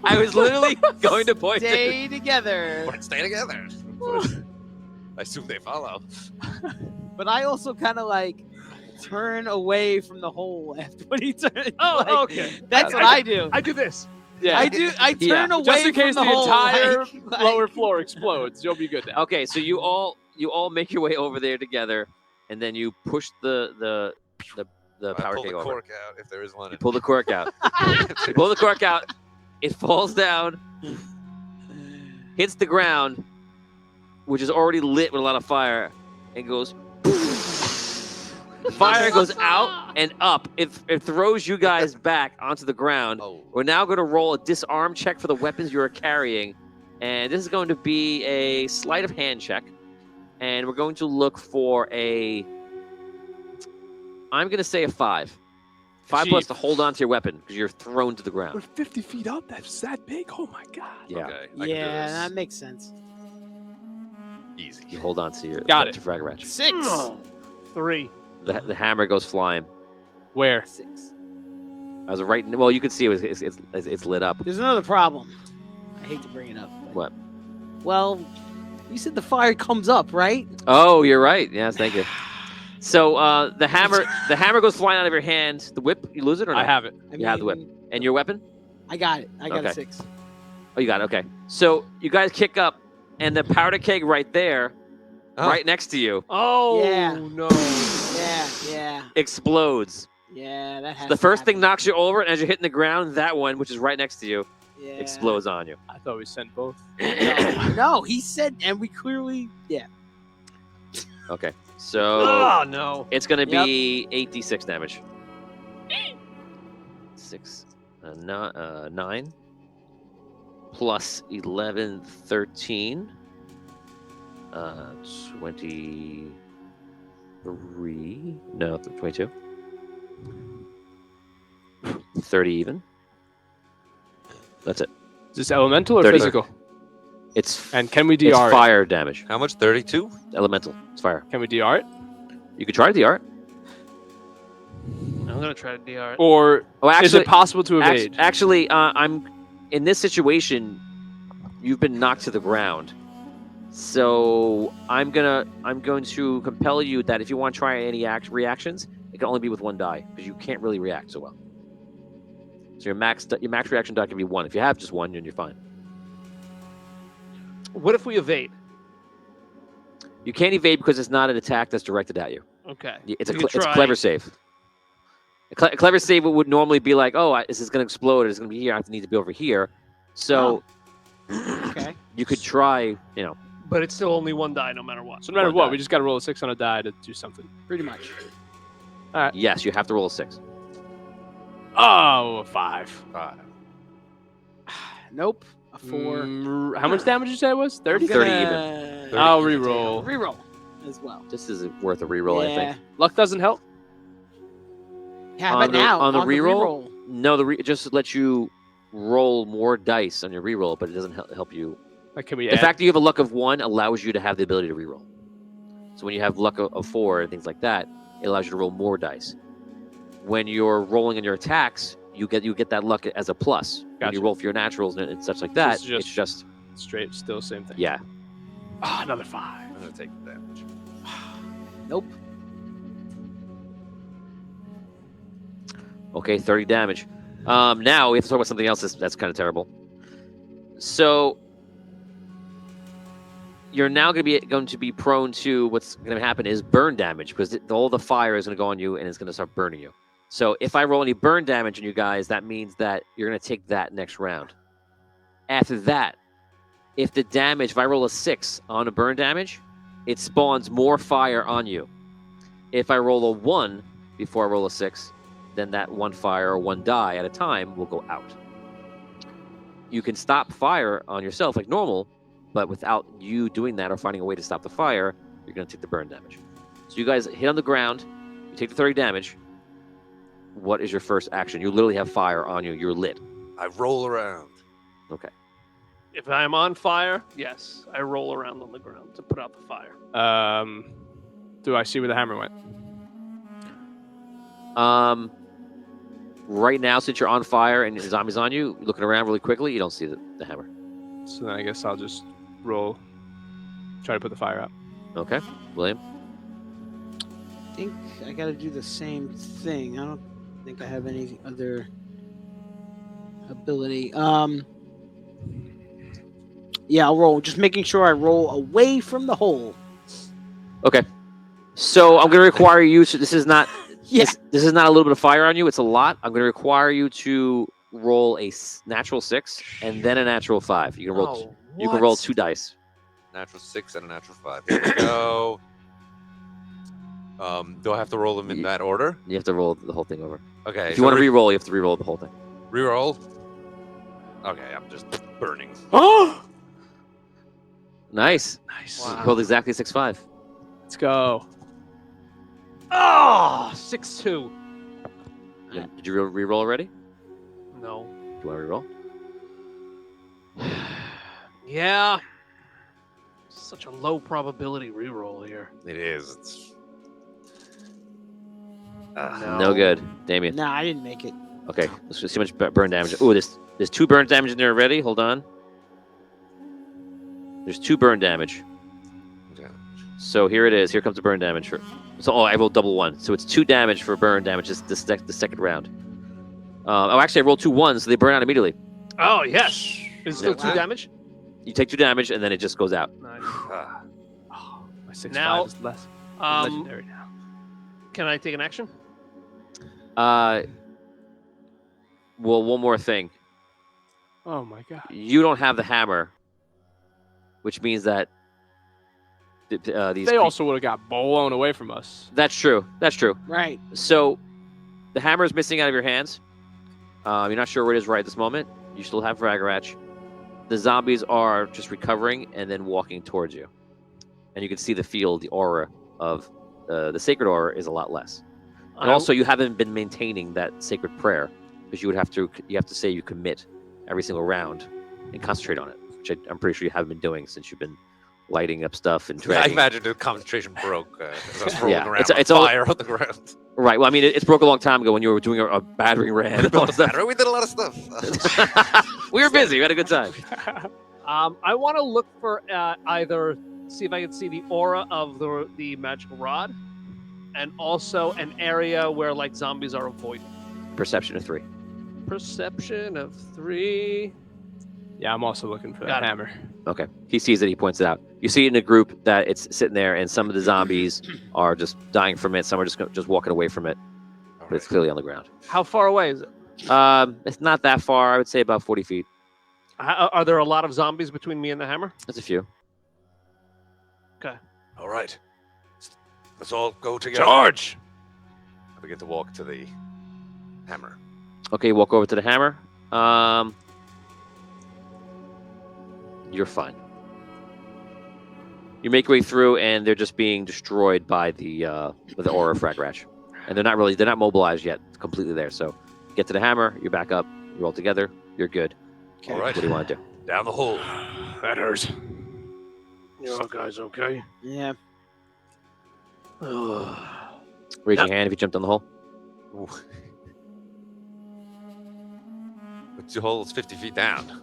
I was literally going to point. Stay together. Let's stay together. I assume they follow. But I also kind of like turn away from the hole after when he turns. Oh, okay. That's what I do. I do this. Yeah. I turn away Just in case from the hole, entire like- lower floor explodes, you'll be good now. Okay, so you all make your way over there together, and then you push the I power pull keg the over. cork out if there is one. You pull the cork out. You pull the cork out. It falls down, hits the ground, which is already lit with a lot of fire, and goes. The fire goes out and up. It throws you guys back onto the ground. Oh. We're now going to roll a disarm check for the weapons you are carrying, and this is going to be a sleight of hand check, and we're going to look for I'm going to say a 5. 5 plus Chief. to hold on to your weapon because you're thrown to the We're ground. 50 feet up. That's that big. Oh my god. Yeah, Okay, I can do Yeah, this. that makes sense. Easy. you hold on to your Got it. to frag wrench. 6. 3. The hammer goes flying. Where? 6. I was right. Well, you can see it's lit up. There's another problem. I hate to bring it up. But, What? well, you said the fire comes up, right? Oh, you're right. Yes, thank you. So the hammer goes flying out of your hand. The whip, you lose it or not? I have it. I You have the whip. And your weapon? I got it. I got Okay. a 6. Oh, you got it. Okay. So you guys kick up, and the powder keg right there, right next to you, Oh Yeah. no! Yeah. explodes. Yeah, that has The to first thing happen. knocks you over, and as you're hitting the ground, that one, which is right next to you, Yeah. explodes on you. I thought we sent both. No, he said, and we clearly, Okay. So Oh no! it's going to be 8d6 damage. 9 plus 11, 13. 23. No, 22. 30 even. That's it. Is this elemental or 30. physical? It's And can we it's DR it? fire damage. How much? 32? Elemental. It's fire. Can we DR it? You could try the art. I'm gonna try to DR it. Or Oh, is actually, it possible to evade? actually, I'm in this situation. You've been knocked to the ground, so I'm going to compel you that if you want to try any reactions, it can only be with one die because you can't really react so well. So your max reaction die can be 1. If you have just 1, then you're fine. What if we evade? You can't evade because it's not an attack that's directed at you. Okay. It's a We could it's a try- clever save. A clever save would normally be like, oh, this is going to explode. It's going to be here. I need to be over here. So okay. you could try, But it's still only one die, no matter what. So no matter One what, die. we just got to roll a 6 on a die to do something. Pretty much. yes, you have to roll a 6. Oh, a 5. Nope. A 4. How much damage did you say it was? 30? 30 even. I'll re-roll. Reroll as well. This is worth a reroll, I think. Luck doesn't help. How On about now? on the the reroll? No, it just lets you roll more dice on your reroll, but it doesn't help you. Like, can we The add? fact that you have a luck of 1 allows you to have the ability to reroll. So when you have luck of 4 and things like that, it allows you to roll more dice. When you're rolling in your attacks, you get that luck as a plus. When Gotcha. you roll for your naturals and such like that, This is it's just straight, still same thing. yeah. Oh, another 5. I'm going to take the damage. Nope. Okay, 30 damage. Now we have to talk about something else that's kind of terrible. So you're now going to be prone to what's going to happen is burn damage because all the fire is going to go on you and it's going to start burning you. So if I roll any burn damage on you guys, that means that you're going to take that next round. After that, if I roll a 6 on a burn damage, it spawns more fire on you. If I roll a 1 before I roll a 6, then that 1 fire or 1 die at a time will go out. You can stop fire on yourself like normal, but without you doing that or finding a way to stop the fire, you're going to take the burn damage. So you guys hit on the ground, you take the 30 damage. What is your first action? You literally have fire on you. You're lit. I roll around. Okay. If I'm on fire, yes, I roll around on the ground to put out the fire. Do I see where the hammer went? Right now, since you're on fire and the zombie's on you, looking around really quickly, you don't see the hammer. So then I guess I'll just roll, try to put the fire out. Okay. William? I think I got to do the same thing. I don't think I have any other ability. Yeah, I'll roll. Just making sure I roll away from the hole. Okay. So I'm going to require you to, this is not Yeah. this is not a little bit of fire on you, it's a lot. I'm going to require you to roll a natural 6 and then a natural 5. You can roll you can roll 2 dice. Natural 6 and a natural 5. Here we go. Do I have to roll them in that order? You have to roll the whole thing over. Okay. If you want to re-roll, you have to re-roll the whole thing. Reroll. Okay, I'm just burning. Oh! Nice. Nice. You rolled exactly 6-5. Let's go. Oh, 6-2. Did you re-roll already? No. Do you want to re-roll? Yeah. Such a low probability reroll here. It is. It's. No good. Damien. Nah, I didn't make it. Okay, let's see how much burn damage. Oh, there's 2 burn damage in there already. Hold on. There's 2 burn damage. Okay. So here it is. Here comes the burn damage. I rolled double 1. So it's 2 damage for burn damage the second round. Actually, I rolled 2 1s, so they burn out immediately. Oh, yes. Is it still Yeah. 2 damage? You take 2 damage, and then it just goes out. Nice. Ah, My 6/5 Now, is less Um, legendary now. can I take an action? Well, one more thing. Oh my god. You don't have the hammer, which means that these. They also would have got blown away from us. That's true. That's true. Right. So, the hammer is missing out of your hands. You're not sure where it is right at this moment. You still have Ragarach. The zombies are just recovering and then walking towards you, and you can see the aura of the sacred aura is a lot less. And also, you haven't been maintaining that sacred prayer because you have to say you commit every single round and concentrate on it, which I'm pretty sure you haven't been doing since you've been lighting up stuff and I dragging. imagine the concentration broke as I was rolling Yeah, around it's on all- fire on the ground. Right. Well, I mean, it's broke a long time ago when you were doing a battering ram and all that stuff. We did a lot of stuff. We were busy. We had a good time. I want to look for either see if I can see the aura of the magical rod, and also an area where like zombies are avoided. Perception of 3. Perception of 3. Yeah, I'm also looking for Got that it. hammer. Okay. He sees it. He points it out. You see it in a group that it's sitting there, and some of the zombies are just dying from it. Some are just walking away from it, but it's clearly on the ground. How far away is it? It's not that far. I would say about 40 feet. Are there a lot of zombies between me and the hammer? That's a few. All right. Let's all go together. Charge! I begin to walk to the hammer. Okay, walk over to the hammer. You're fine. You make your way through, and they're just being destroyed by the aura of Ragarach. And they're not mobilized yet, completely there. So get to the hammer, you're back up, you're all together, you're good. All right. What do you want to do? Down the hole. That hurts. You all guys okay? Yeah. Raise your hand if you jumped down the hole. Ooh. But the hole is 50 feet down.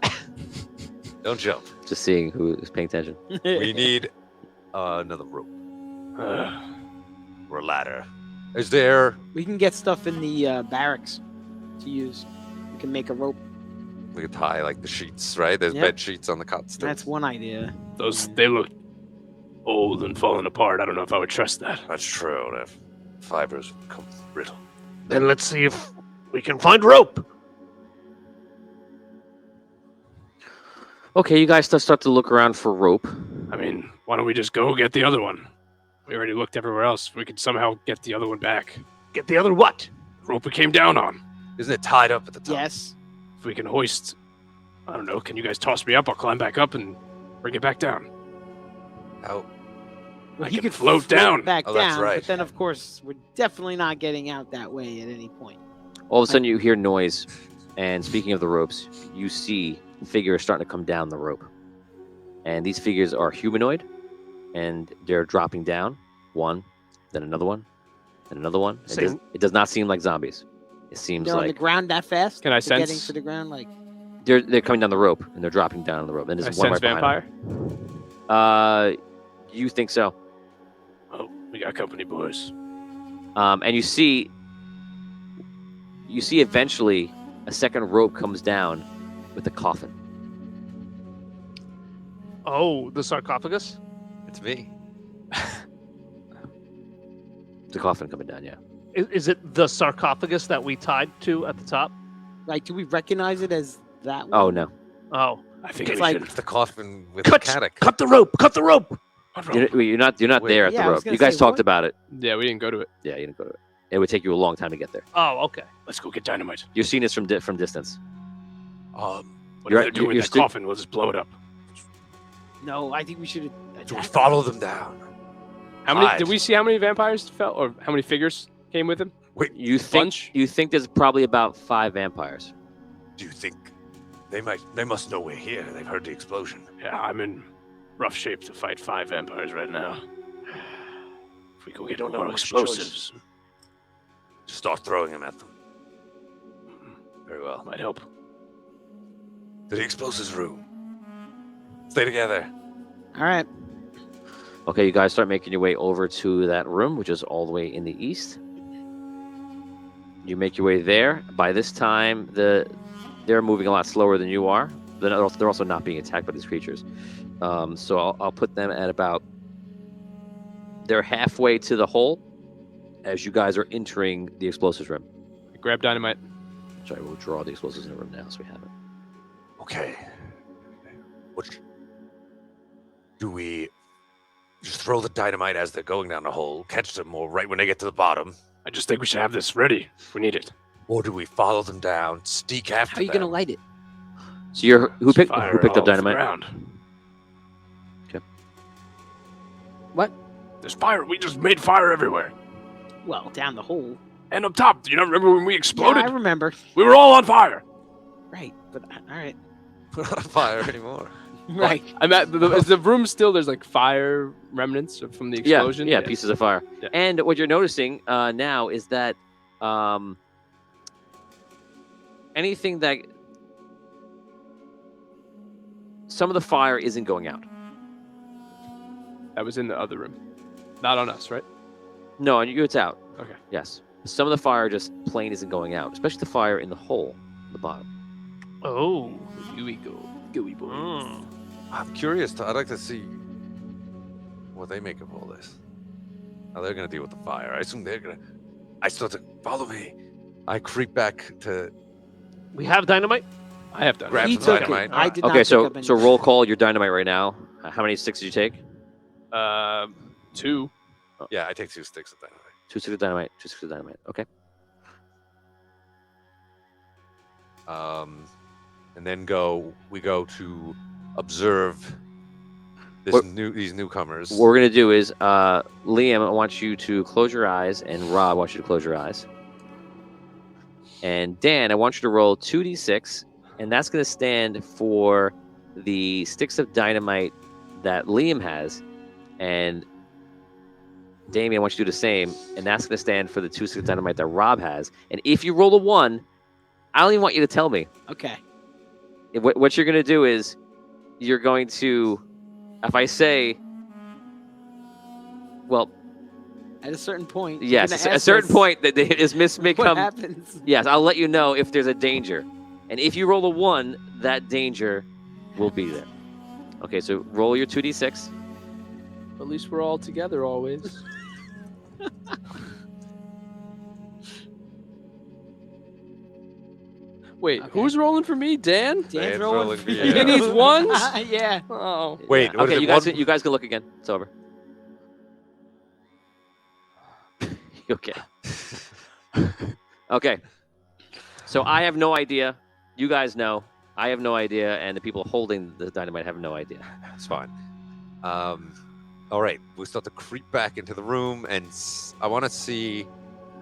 Don't jump. Just seeing who is paying attention. We need another rope or a ladder. Is there? We can get stuff in the barracks to use. We can make a rope. We could tie like the sheets, right? There's Yep. bed sheets on the cots. That's one idea. They look old and falling apart. I don't know if I would trust that. That's true. The fibers come brittle. Then let's see if we can find rope. Okay, you guys start to look around for rope. I mean, why don't we just go get the other one? We already looked everywhere else. We could somehow get the other one back. Get the other what? Rope we came down on. Isn't it tied up at the top? Yes. If we can hoist, I don't know, can you guys toss me up? I'll climb back up and bring it back down. How? Well, I can float down. back Oh, that's down, right. but then of course we're definitely not getting out that way at any point. All of a sudden, you hear noise. And speaking of the ropes, you see figures starting to come down the rope. And these figures are humanoid, and they're dropping down. One, then another one, then another one. It does not seem like zombies. It seems They're on the like ground that fast? Can I They're getting sense- to the ground like they're coming down the rope, and they're dropping down the rope. And I there's one sense right behind vampire. them. You think so? Oh, we got company, boys. And you see eventually a second rope comes down with a coffin. Oh, the sarcophagus? It's me. It's a coffin coming down, yeah. Is it the sarcophagus that we tied to at the top? like do we recognize it as that one? Oh, no. Oh, I think It's we like- should It's the coffin with cut, the catech. cut the rope. Cut the rope. What rope? You're not Wait. there at Yeah, I the was rope. gonna You guys say, talked what? about it. Yeah, we didn't go to it. Yeah, you didn't go to it. It would take you a long time to get there. oh, okay. Let's go get dynamite. You're seeing this from distance. What You're- are they doing you're in that sti- coffin? We'll just blow it up. No, I think we should Do we attack follow them down? How many? Hide. Did we see how many vampires fell, or how many figures came with him? You think Bunch? you think there's probably about 5 vampires. Do you think they must know we're here? They've heard the explosion. Yeah, I'm in rough shape to fight 5 vampires right now. If we go get more explosives. Just start throwing them at them. Very well. Might help. To the explosives room. Stay together. All right. Okay, you guys start making your way over to that room, which is all the way in the east. You make your way there. By this time, they're moving a lot slower than you are. They're also not being attacked by these creatures. So I'll put them at about... They're halfway to the hole as you guys are entering the explosives room. Grab dynamite. Sorry, we'll draw the explosives in the room now so we have it. Okay. Do we just throw the dynamite as they're going down the hole, catch them, or right when they get to the bottom? I just think we should have this ready if we need it. Or do we follow them down, sneak after How are you them? gonna light it? So who picked Fire up all over the dynamite? ground. Okay. What? There's fire. We just made fire everywhere. Well, down the hole. And up top. Do you not remember when we exploded? Yeah, I remember. We were all on fire. Right, but all right. We're not on fire anymore. Right. I'm at is the room still? There's like fire remnants from the explosion. Yeah, pieces of fire. Yeah. And what you're noticing now is that anything that... Some of the fire isn't going out. That was in the other room. Not on us, right? No, and it's out. Okay. Yes. Some of the fire just plain isn't going out, especially the fire in the hole at the bottom. Oh. Here we go. Gooey boy. Mm. I'm curious. I'd like to see what they make of all this. How they're going to deal with the fire. I assume they're going to... I start to... Follow me. I creep back to... We have dynamite? I have done. Grab He some took dynamite. it. I did Okay, not so pick up any. so roll call your dynamite right now. How many sticks did you take? 2. Yeah, I take 2 sticks of dynamite. 2 sticks of dynamite. 2 sticks of dynamite. Okay. And then we go to observe these newcomers. What we're gonna do is, Liam, I want you to close your eyes, and Rob, I want you to close your eyes. And Dan, I want you to roll 2d6, and that's gonna stand for the sticks of dynamite that Liam has, and Damien, I want you to do the same, and that's gonna stand for the 2 sticks of dynamite that Rob has. And if you roll a 1, I don't even want you to tell me. Okay. What you're gonna do is, you're going to, if I say, well, At a certain point. you're yes, gonna at a ask certain us point that this miss may What come. happens? Yes, I'll let you know if there's a danger, and if you roll a 1, that danger will be there. Okay, so roll your 2d6. At least we're all together always. Wait, Okay. who's rolling for me? Dan? Dan's Dan's rolling rolling for for you. you. He needs ones? Yeah. Oh. Wait, what is okay, it, you guys, one- you guys can look again. It's over. Okay. Okay. So I have no idea. You guys know. I have no idea, and the people holding the dynamite have no idea. It's fine. All right, we start to creep back into the room, and I want to see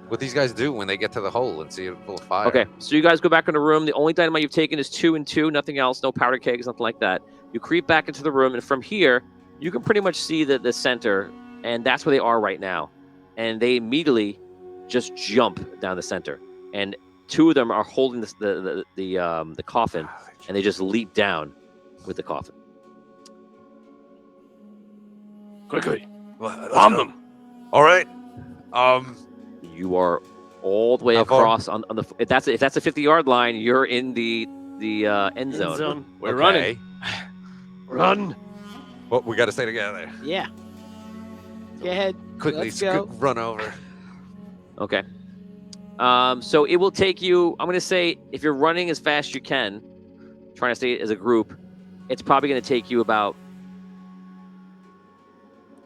what these guys do when they get to the hole and see it full of fire. Okay, so you guys go back in the room. The only dynamite you've taken is 2 and 2, nothing else, no powder kegs, nothing like that. You creep back into the room, and from here, you can pretty much see the center, and that's where they are right now. And they immediately just jump down the center, and 2 of them are holding the coffin, and they just leap down with the coffin. Quickly. Well, Bomb them. All right. You are all the way How far? across on the. If that's a 50-yard line, you're in the end zone. We're okay. running. Run. Well, we got to stay together. Yeah. Go ahead. Quickly, Let's go. run over. Okay. So it will take you. I'm going to say if you're running as fast as you can, trying to stay as a group, it's probably going to take you about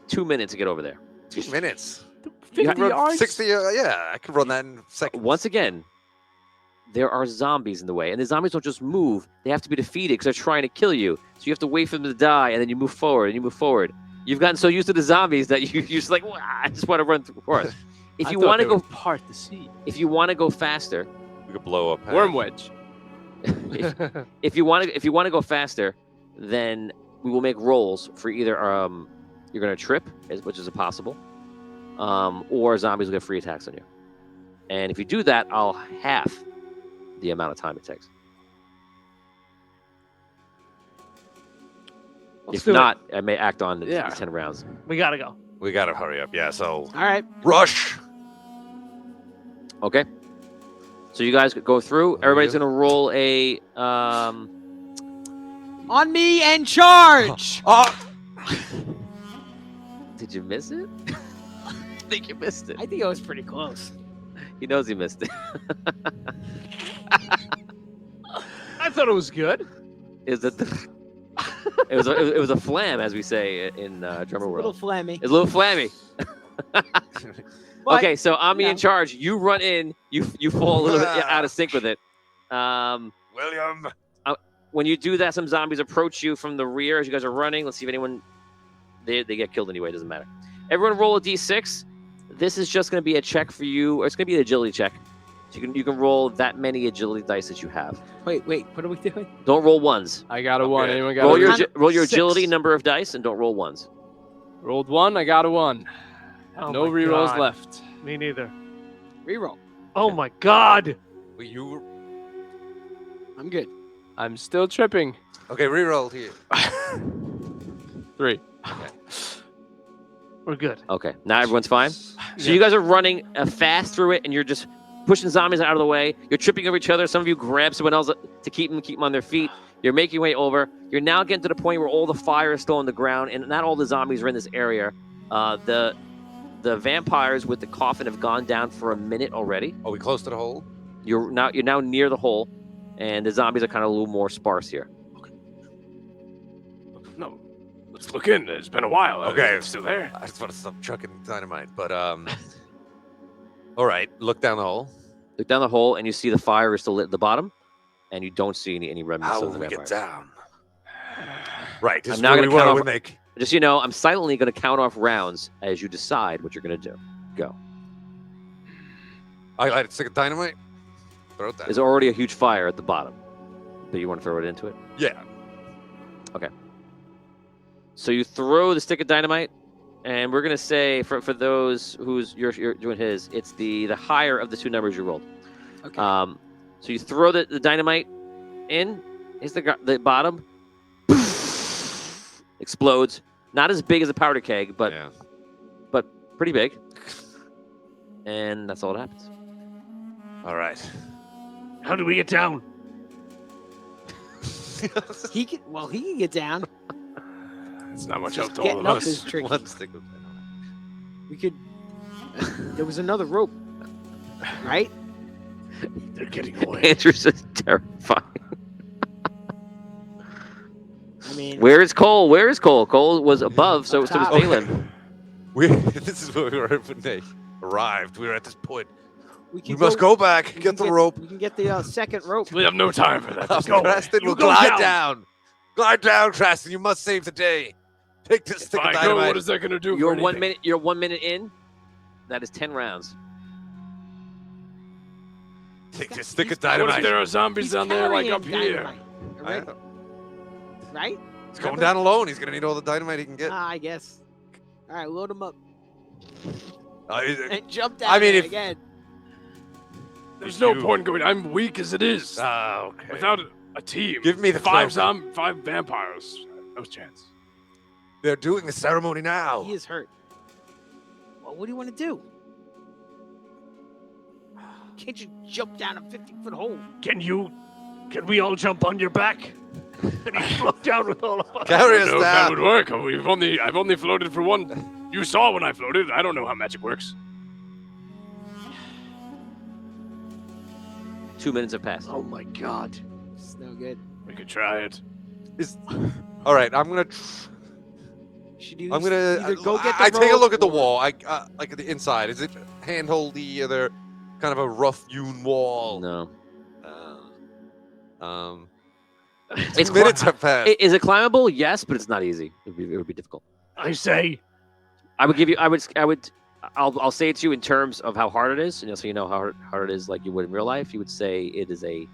2 minutes to get over there. 2 minutes. 50 Run yards? 60. Yeah, I could run that in seconds. Once again, there are zombies in the way, and the zombies don't just move; they have to be defeated because they're trying to kill you. So you have to wait for them to die, and then you move forward, and you move forward. You've gotten so used to the zombies that you're just like, "Wah, I just want to run forward. If you want to go, part the sea. if you want to go faster, We could blow up. Worm wedge. if you want to go faster, then we will make rolls for either you're going to trip, which is impossible, or zombies will get free attacks on you. And if you do that, I'll half the amount of time it takes. Let's If do it. not, I may act on the Yeah. 10 rounds. We gotta go. We gotta hurry up. Yeah. So All right. rush. Okay. So you guys go through. Everybody's Yeah. gonna roll a. On me and charge. Oh, Did you miss it? I think you missed it. I think it was pretty close. He knows he missed it. I thought it was good. Is it? It was a flam, as we say in drummer A little world. flammy. It's a little flammy. But, Okay, so I'm you in know. charge. You run in. You fall a little bit out of sync with it. William. When you do that, some zombies approach you from the rear as you guys are running. Let's see if anyone they get killed anyway. It doesn't matter. Everyone roll a d6. This is just going to be a check for you, or it's going to be an agility check. So you can roll that many agility dice that you have. Wait. What are we doing? Don't roll ones. I got a 1. Okay. Anyone got Roll a your Con- roll your 6. agility number of dice and don't roll ones. Rolled 1. I got a 1. Oh No my rerolls God. left. Me neither. Reroll. Oh my God. You I'm good. I'm still tripping. okay? Reroll here. 3. We're good. Okay, now everyone's fine. So you guys are running fast through it, and you're just pushing zombies out of the way. You're tripping over each other. Some of you grab someone else to keep them on their feet. You're making your way over. You're now getting to the point where all the fire is still on the ground, and not all the zombies are in this area. The vampires with the coffin have gone down for a minute already. Are we close to the hole? You're now near the hole, and the zombies are kind of a little more sparse here. No. Let's look in. It's been a while. Okay. It's still there. I just want to stop chucking dynamite, but all right. Look down the hole. Look down the hole, and you see the fire is still lit at the bottom, and you don't see any remnants How of will the we get vampires. down? Right. This I'm is now where gonna we want count to off- make. Just so you know, I'm silently going to count off rounds as you decide what you're going to do. Go. I light a stick of dynamite. Throw it down. There's already a huge fire at the bottom. Do you want to throw it into it? Yeah. So you throw the stick of dynamite, and we're going to say for those who's you're doing his, it's the higher of the two numbers you rolled. Okay. So you throw the dynamite in. Here's the bottom. Explodes. Not as big as a powder keg, but yeah. pretty big. And that's all that happens. All right. How do we get down? He can get down. It's not much help to all Getting of up us. is tricky. One stick of dynamite. We could. There was another rope, right? They're getting away. Andrew's just terrifying. I mean, Where is Cole? Where is Cole? Cole was above, so was top. Phelan. This is where we were when they arrived. We were at this point. we We must go back. we Get can the rope. We can get the second rope. We have no time for that. Let's go. Creston You will go glide down. down. Glide down, Creston. You must save the day. Take this stick If of I go, dynamite. what is that going to do You're for 1 anything? minute. You're 1 minute in. That is 10 rounds. Take this stick of What if dynamite. there are zombies He's down there like carrying up here? dynamite I already, know. right? He's going down alone. He's gonna need all the dynamite he can get. I guess. All right, load him up He's- and jump down I mean, there if- again. There's no You- point going. I'm weak as it is. okay. Without a team, Give me the five cloak. five vampires. No chance. They're doing the ceremony now. He is hurt. Well, what do you want to do? Can't you jump down a 50-foot hole? Can we all jump on your back? And you float down with all of us. Carry I us don't know if that down. would work. I've only floated for one. You saw when I floated. I don't know how magic works. 2 minutes have passed. Oh my God. It's no good. We could try it. All right, I'm gonna. Should you I'm gonna. either go get the I take a rope look at the or- wall. I like at the inside. Is it handholdy? Are there kind of a rough hewn wall? No. It's minutes have passed. Is it climbable? Yes, but it's not easy. It would be difficult. I say, I would. I'll say it to you in terms of how hard it is, and so you know how hard it is, like you would in real life. You would say it is a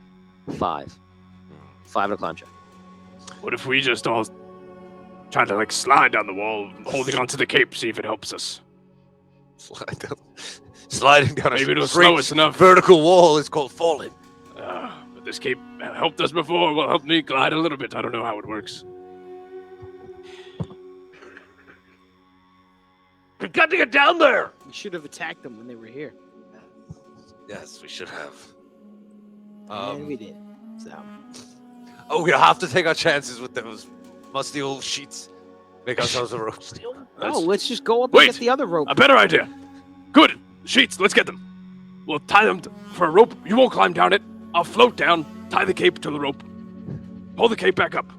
5. 5 on a climb check. What if we just all try to like slide down the wall, holding onto the cape, see if it helps us? Sliding down Maybe a it'll straight slow us enough. vertical wall is called falling. This cape helped us before. Will help me glide a little bit. I don't know how it works. We've got to get down there. We should have attacked them when they were here. Yes, we should have. And we did. So Oh, we have to take our chances with those musty old sheets. Make ourselves a rope. let's just go up Wait. and get the other rope. A better idea. Good. Sheets, let's get them. We'll tie them for a rope. You won't climb down it. I'll float down, tie the cape to the rope. Pull the cape back up.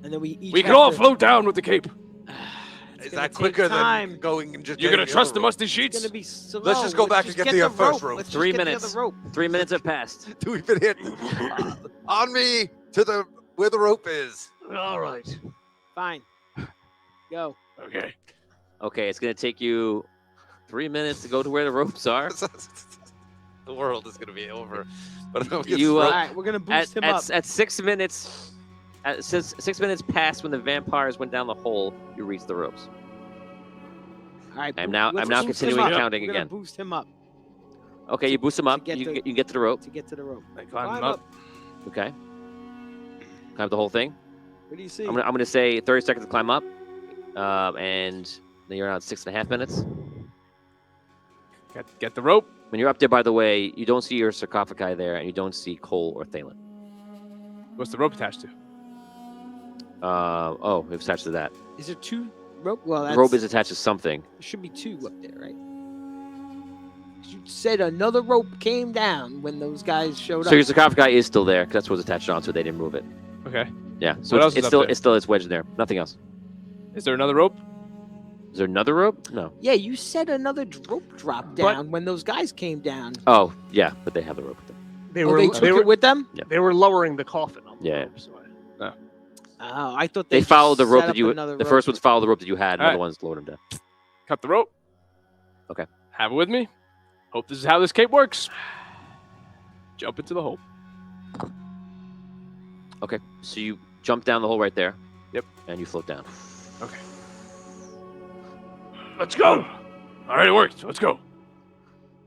And then we each We can have all to- float down with the cape. It's Is gonna that take quicker time. than going and just You're getting going to the trust other the rope? musty It's sheets? gonna be slow. Let's just go back and get the first rope. Let's just 3 get the minutes. other rope. 3 minutes have passed. We've been hit. On me to the where the rope is. All right. Fine. Go. Okay. Okay, it's going to take you 3 minutes to go to where the ropes are. The world is going to be over. But You, All right, we're gonna boost him up. At 6 minutes, since 6 minutes past when the vampires went down the hole, you reach the ropes. All right. I'm let's now boost him continuing up. counting We're gonna again. Boost him up Okay, you boost them up. get You the- can get to the rope. to get to the rope. I climb Climb up. Okay. Climb the whole thing. What do you see? I'm gonna say 30 seconds to climb up, and then you're around 6.5 minutes. Get the rope. When you're up there, by the way, you don't see your sarcophagi there, and you don't see Cole or Thalen. What's the rope attached to? Oh, it's attached to that. Is there two rope? Well, The that's, rope is attached to something. there should be two up there, right? 'Cause you said another rope came down when those guys showed So up. your sarcophagi is still there, 'cause that's what's attached onto it. They didn't move it. Okay. Yeah. So What else it's is up still there? it's wedged in there. Nothing else. Is there another rope? Is there another rope? No. Yeah, you said another rope dropped down when those guys came down. Oh, yeah, but they have the rope with them. They Oh, were they took they it were with them? they were lowering the coffin. On the Yeah. rope, so I- Oh, I thought They just followed the rope set that up you. another The rope. first ones followed the rope that you had. And the All other right. ones lowered them down. Cut the rope. Okay. Have it with me. Hope this is how this cape works. Jump into the hole. Okay. So you jump down the hole right there. Yep. And you float down. Okay. Let's go. All right, it worked. Let's go.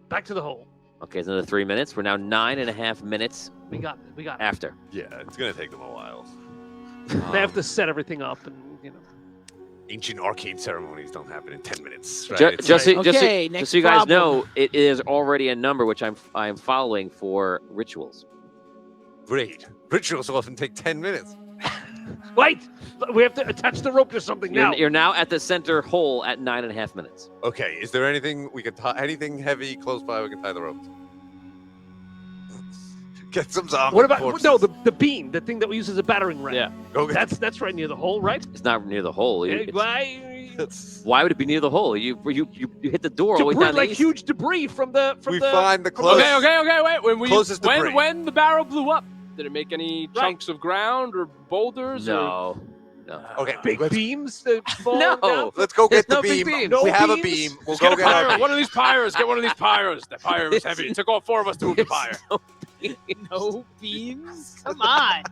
Back to the hole. Okay, it's another 3 minutes. We're now 9.5 minutes We got it. We got it. after. Yeah, it's going to take them a while. They have to set everything up, and Ancient arcade ceremonies don't happen in 10 minutes. Right? Ju- It's just, like- so, just, so, Okay, just next so you guys problem. know, it is already a number which I'm following for rituals. great. Rituals often take 10 minutes. wait. We have to attach the rope to something now. You're now at the center hole at 9.5 minutes. Okay, is there anything we could tie? Anything heavy close by we can tie the rope to? Get some zombie What about corpses. no the beam, the thing that we use as a battering ram? Yeah. Go get That's right near the hole, right? It's not near the hole. Yeah, It's- why? why would it be near the hole? You hit the door all the way Debris, down like the east. huge debris from the we find the from close. Okay. Wait. Closest debris. When the barrel blew up, did it make any Right. chunks of ground or boulders? Or... No. Okay, big let's, beams that fall No. down. let's go get There's the no big beam. beams. No we have a beams? beam. We'll Let's get go a get pyre. our One of these pyres. Get one of these pyres. That pyre was heavy. It took all 4 of us to move the pyre. No beams? Come on.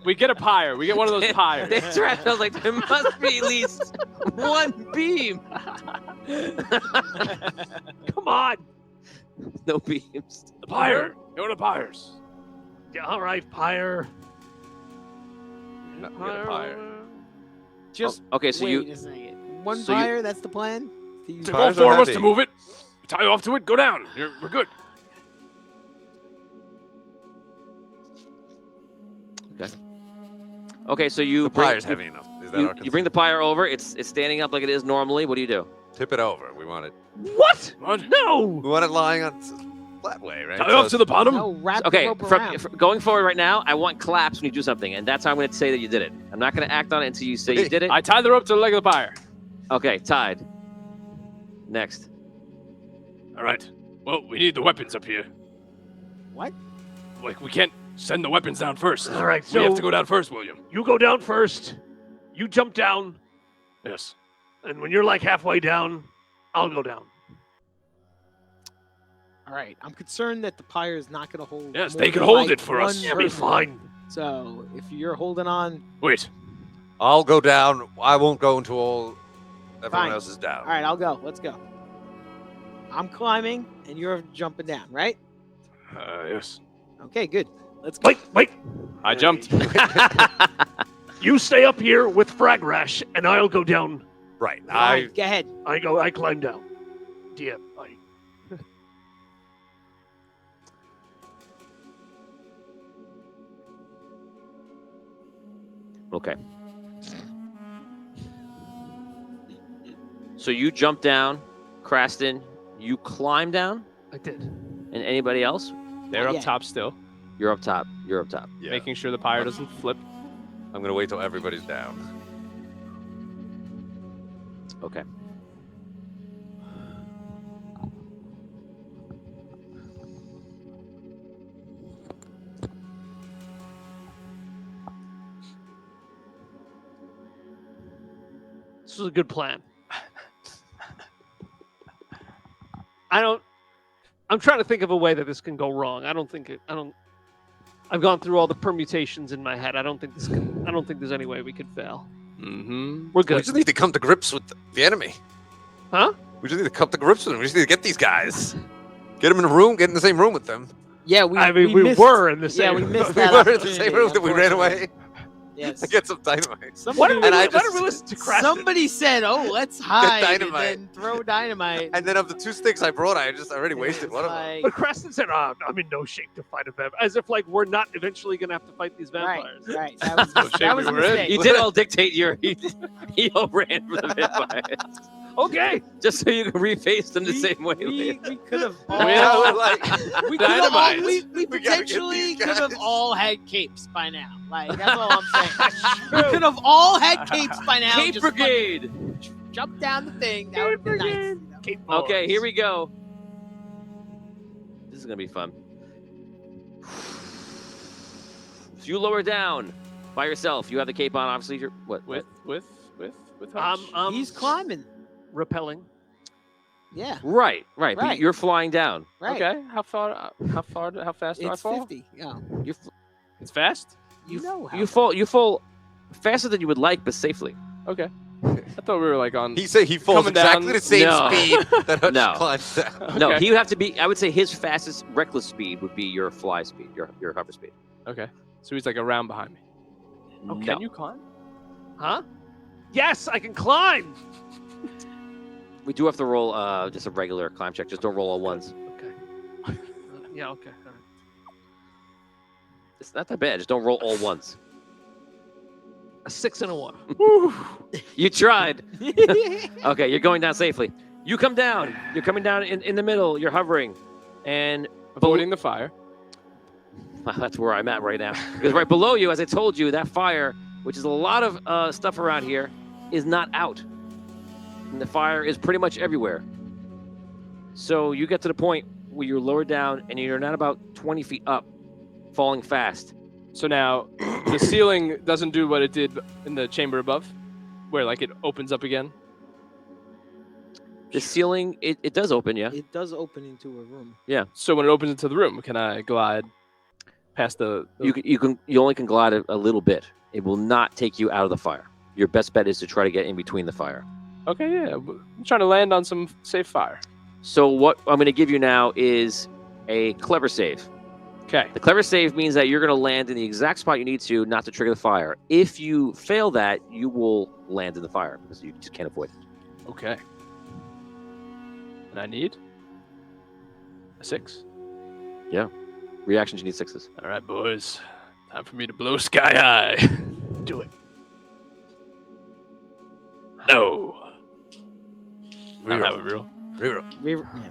We get a pyre. We get one of those pyres. That's right. I was like, there must be at least one beam. Come on. No beams. The pyre. Get one of the pyres. Yeah, all right, pyre. No, we got a pyre. Just Okay, so wait you a second. One so you- fire, that's the plan? To use Took all Pyres 4 are of us to heavy. move it. Tie you off to it. Go down. We're good. okay, so you The bring, pyre's heavy enough. Is that our you bring the pyre over. It's standing up like it is normally. What do you do? Tip it over. We want it. What? What? No. We want it lying on flat way, right? Tie you off to the bottom. No, wrap the Okay, rope from around. going forward right now, I want claps when you do something, and that's how I'm going to say that you did it. I'm not going to act on it until you say you did it. I tied the rope to the leg of the pyre. Okay, tied. Next. All right. Well, we need the weapons up here. What? Like, we can't send the weapons down first. All right, We have so- to go down first, William. You go down first. You jump down, Yes. and when you're like halfway down, I'll go down. All right, I'm concerned that the pyre is not going to hold. Yes, more they can than, hold like, it for us. one You'll be person. fine. So if you're holding on, Wait. I'll go down. I won't go until everyone Fine. else is down. all right, I'll go. Let's go. I'm climbing, and you're jumping down, right? Yes. Okay, good. Let's go. Wait. I jumped. You stay up here with Frag Rash, and I'll go down. Right. Fine, go ahead. I climb down. DM. Okay. So you jump down, Craston. You climb down, I did. and anybody else? They're Not up yet. top still, You're up top. You're up top. Yeah. making sure the pyre doesn't flip. I'm gonna wait till everybody's down. Okay. This was a good plan. I'm trying to think of a way that this can go wrong. I've gone through all the permutations in my head. I don't think there's any way we could fail. Mm-hmm. We're We good. just need to come to grips with the enemy. Huh? We just need to come to grips with them. We just need to get these guys. Get them in a room. Get in the same room with them. Yeah, we missed, were in the Yeah, same. we missed We that. were in the opportunity, same room that we ran unfortunately. away. Yes. to get some dynamite. Why did Somebody, we, And I why did just- we listen to Craston? somebody said, "Oh, let's hide dynamite. and then throw dynamite." And then of the 2 sticks I brought, I already wasted one of them. Like, But Craston said, I'm in no shape to fight a vampire. As if, like, we're not eventually going to have to fight these vampires. right. That was, No shape that was a we were in. mistake. You did all dictate your. He all ran for the vampires. Okay. Just so you can reface them the same way. later. We could have Yeah, all. we're like, We could have all. Dynamite. We We gotta get potentially these could have guys. all had capes by now. Like that's all I'm saying. We could have all had capes by now. Cape just Brigade. fucking Jump down the thing. That would have been nice. you know? Kate Okay, Boys. here we go. This is gonna be fun. So you lower down by yourself. You have the cape on, obviously. You're what? With how much? He's climbing. Repelling. Yeah. Right. But Right. you're flying down. Right. Okay, how fast do I It's fall? 50. Yeah. You It's fast. You know how. you fall faster than you would like, but safely. Okay. I thought we were like on. he said he falls Coming exactly down- the same No. speed that Hutch No. climbs down. No, Okay. he would have to be. I would say his fastest reckless speed would be your fly speed, your hover speed. Okay, so he's like around behind me. Oh, No. can you climb? Huh? Yes, I can climb. We do have to roll just a regular climb check. Just don't roll all ones. Okay. Yeah, okay. All right. It's not that bad. Just don't roll all ones. A 6 and a 1. You tried. Okay, you're going down safely. You come down. You're coming down in the middle. You're hovering, and Avoiding the fire. that's where I'm at right now. Because right below you, as I told you, that fire, which is a lot of stuff around here, is not out. And the fire is pretty much everywhere. So you get to the point where you're lowered down and you're not about 20 feet up, falling fast. So now the ceiling doesn't do what it did in the chamber above, where like it opens up again. The ceiling, it does open, yeah. It does open into a room. So when it opens into the room, can I glide past the You only can glide a little bit. It will not take you out of the fire. Your best bet is to try to get in between the fire. Okay, yeah. I'm trying to land on some safe fire. So what I'm going to give you now is a clever save. Okay. The clever save means that you're going to land in the exact spot you need to, not to trigger the fire. If you fail that, you will land in the fire because you just can't avoid it. Okay. And I need a 6. Reactions, you need 6s. All right, boys. Time for me to blow sky high. Do it. No. I don't Reroll. have a real. Reroll.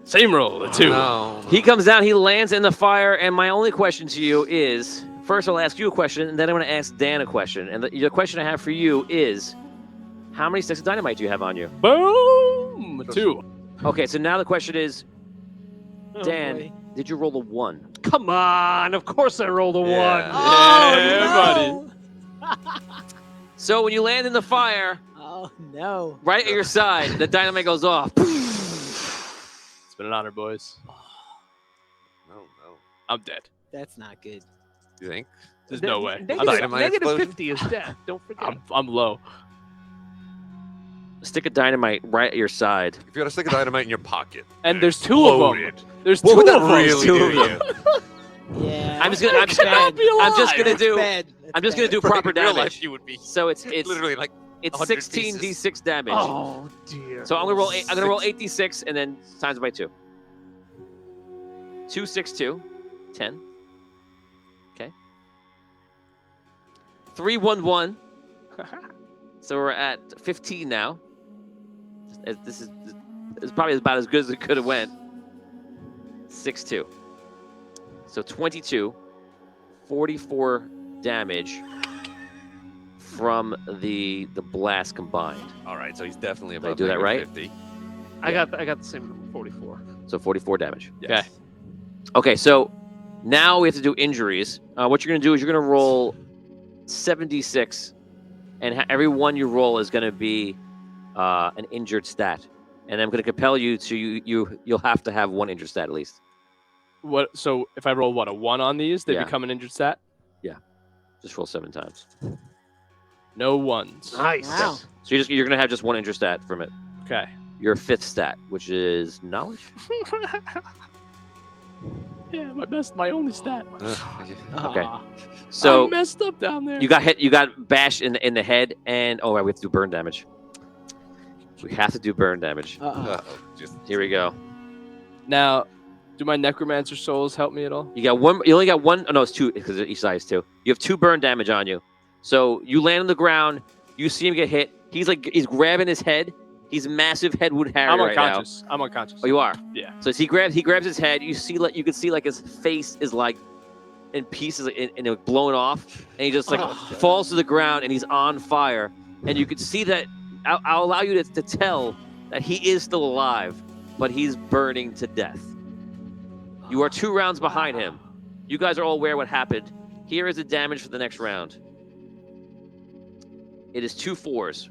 Same roll, a 2. No. He comes down, he lands in the fire, and my only question to you is, first I'll ask you a question, and then I'm going to ask Dan a question. And the question I have for you is, how many sticks of dynamite do you have on you? Boom! 2. Okay, so now the question is, Oh, Dan, boy. did you roll a 1? Come on. Of course I rolled a 1. Yeah. Oh, Yeah, no. So when you land in the fire, Oh no. right at your side, the dynamite goes off. It's been an honor, boys. No. I'm dead. That's not good. You think? There's no way. Dynamite Negative explosion? 50 is death. Don't forget. I'm low. stick of dynamite right at your side. If you got a stick of dynamite in your pocket, And there's two of them. loaded, There's what two would of that them. really two do of to them. you? Yeah. I'm just gonna. I'm, bad. I'm just gonna do. Bad. I'm just gonna do Right, proper in real life, damage. you would be So it's literally like it's 100 16 pieces. d6 damage. Oh dear. So I'm gonna roll. I'm gonna roll 8d6 and then times by 2. 2, 6, 2, 10. Okay. 3, 1, 1. So we're at 15 now. This is probably about as good as it could have went. 6, 2. So 22, 44 damage from the blast combined. All right, so he's definitely Did I above do that right? 50. I got the same number, 44. So 44 damage. Yes. Okay, so now we have to do injuries. What you're going to do is you're going to roll 76, and every one you roll is going to be an injured stat. And I'm going to compel you to you'll have to have one injured stat at least. What? So if I roll a 1 on these, they Yeah. become an injured stat. Just roll 7 times. No ones. Nice. Wow. So you're going to have just one injured stat from it. Okay. Your 5th stat, which is knowledge. Yeah, my only stat. Okay. Aw. So I messed up down there. you got hit. You got bashed in the head, and oh, right, we have to do burn damage. We have to do burn damage. Uh-oh, just Here we go. Now, do my necromancer souls help me at all? You got one. You only got one. Oh, no, it's 2 because each side is 2. You have 2 burn damage on you. So you land on the ground. You see him get hit. He's grabbing his head. He's massive Headwood Harry I'm right now. unconscious. I'm unconscious. Oh, you are. Yeah. So as he grabs his head. You can see his face is like in pieces and blown off, and he just falls to the ground, and he's on fire. And you can see that. I'll allow you to tell that he is still alive, but he's burning to death. You are 2 rounds behind him. You guys are all aware what happened. Here is the damage for the next round. It is 2 4s.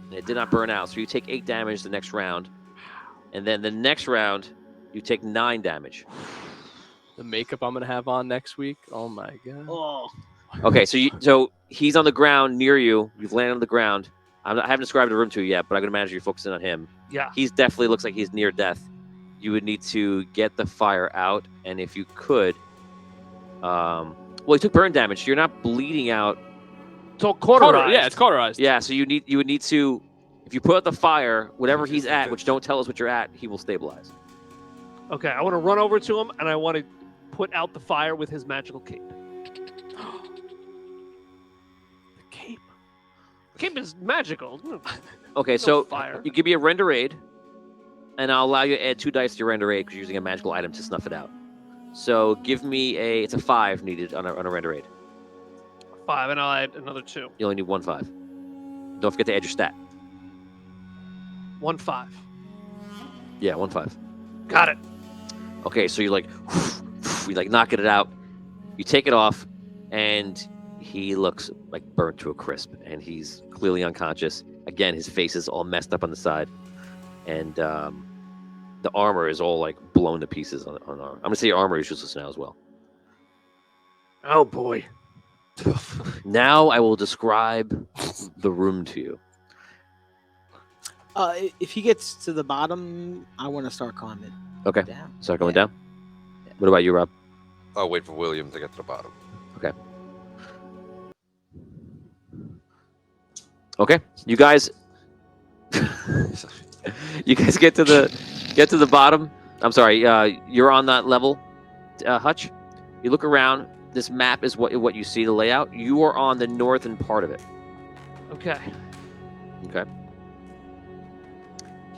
And it did not burn out, so you take 8 damage the next round. And then the next round, you take 9 damage. The makeup I'm gonna have on next week. Oh my god. Oh. Okay, so he's on the ground near you. You've landed on the ground. I haven't described the room to you yet, but I'm going to imagine you're focusing on him. Yeah. He's definitely looks like he's near death. You would need to get the fire out, and if you could, well, he took burn damage. So you're not bleeding out. So cauterized. Yeah, it's cauterized. Yeah, so you would need to, if you put out the fire, whatever he's at, which don't tell us what you're at, he will stabilize. Okay, I want to run over to him and I want to put out the fire with his magical cape. The cape. Cape is magical. Okay, No so fire. you give me a render aid, and I'll allow you to add 2 dice to your render aid because you're using a magical item to snuff it out. So give me it's a 5 needed on a render aid. 5, and I'll add another 2. You only need 1 5. Don't forget to add your stat. 1 5. Yeah, 1 5. Got it. Okay, so you're you knocking it out. You take it off, and he looks like burnt to a crisp, and he's clearly unconscious. Again, his face is all messed up on the side, and the armor is all like blown to pieces on armor. I'm gonna say your armor is useless now as well. Oh boy. Now I will describe the room to you. If he gets to the bottom, I want to start climbing Okay, down. start going Yeah. down. What about you, Rob? I'll wait for William to get to the bottom. Okay, you guys get to the bottom. I'm sorry, you're on that level, Hutch. You look around. This map is what you see, the layout. You are on the northern part of it. Okay. Okay.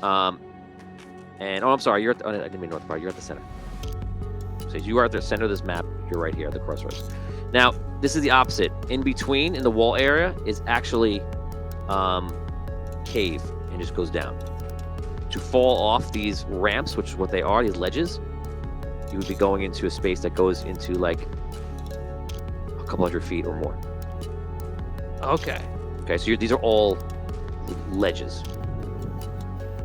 And I'm sorry, I didn't mean north part. You're at the center. So you are at the center of this map. You're right here at the crossroads. Now, this is the opposite. In between, in the wall area, is actually cave and just goes down. To fall off these ramps, which is what they are, these ledges, you would be going into a space that goes into like a couple hundred feet or more. Okay. Okay, so these are all ledges.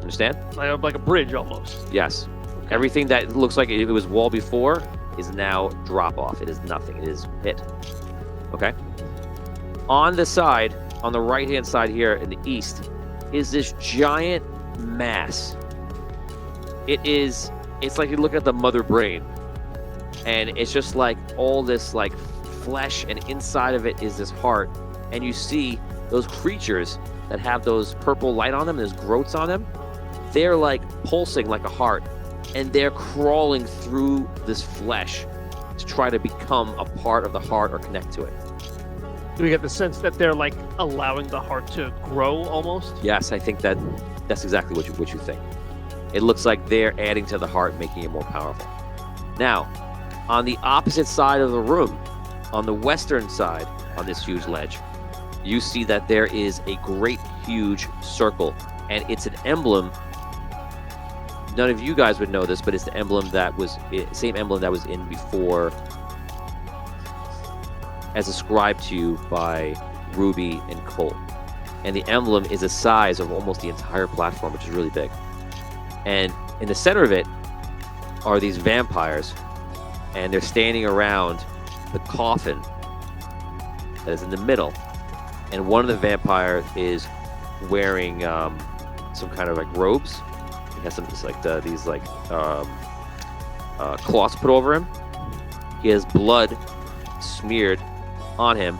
Understand? Like a bridge almost. Yes. Everything that looks like it was wall before is now drop off. It is nothing. It is pit. Okay? On the side, on the right-hand side here in the east, is this giant mass. It's like you look at the mother brain, and it's just like all this like flesh, and inside of it is this heart, and you see those creatures that have those purple light on them, there's growths on them. They're like pulsing like a heart, and they're crawling through this flesh to try to become a part of the heart or connect to it. Do we get the sense that they're like allowing the heart to grow almost? Yes, I think that's exactly what you think. It looks like they're adding to the heart, making it more powerful. Now, on the opposite side of the room, on the western side, on this huge ledge, you see that there is a great huge circle, and it's an emblem. None of you guys would know this, but it's the emblem that was same emblem that was in before, as ascribed to you by Ruby and Cole. And the emblem is the size of almost the entire platform, which is really big. And in the center of it are these vampires, and they're standing around the coffin that is in the middle. And one of the vampires is wearing some kind of like robes. He has some just like these like cloths put over him. He has blood smeared on him,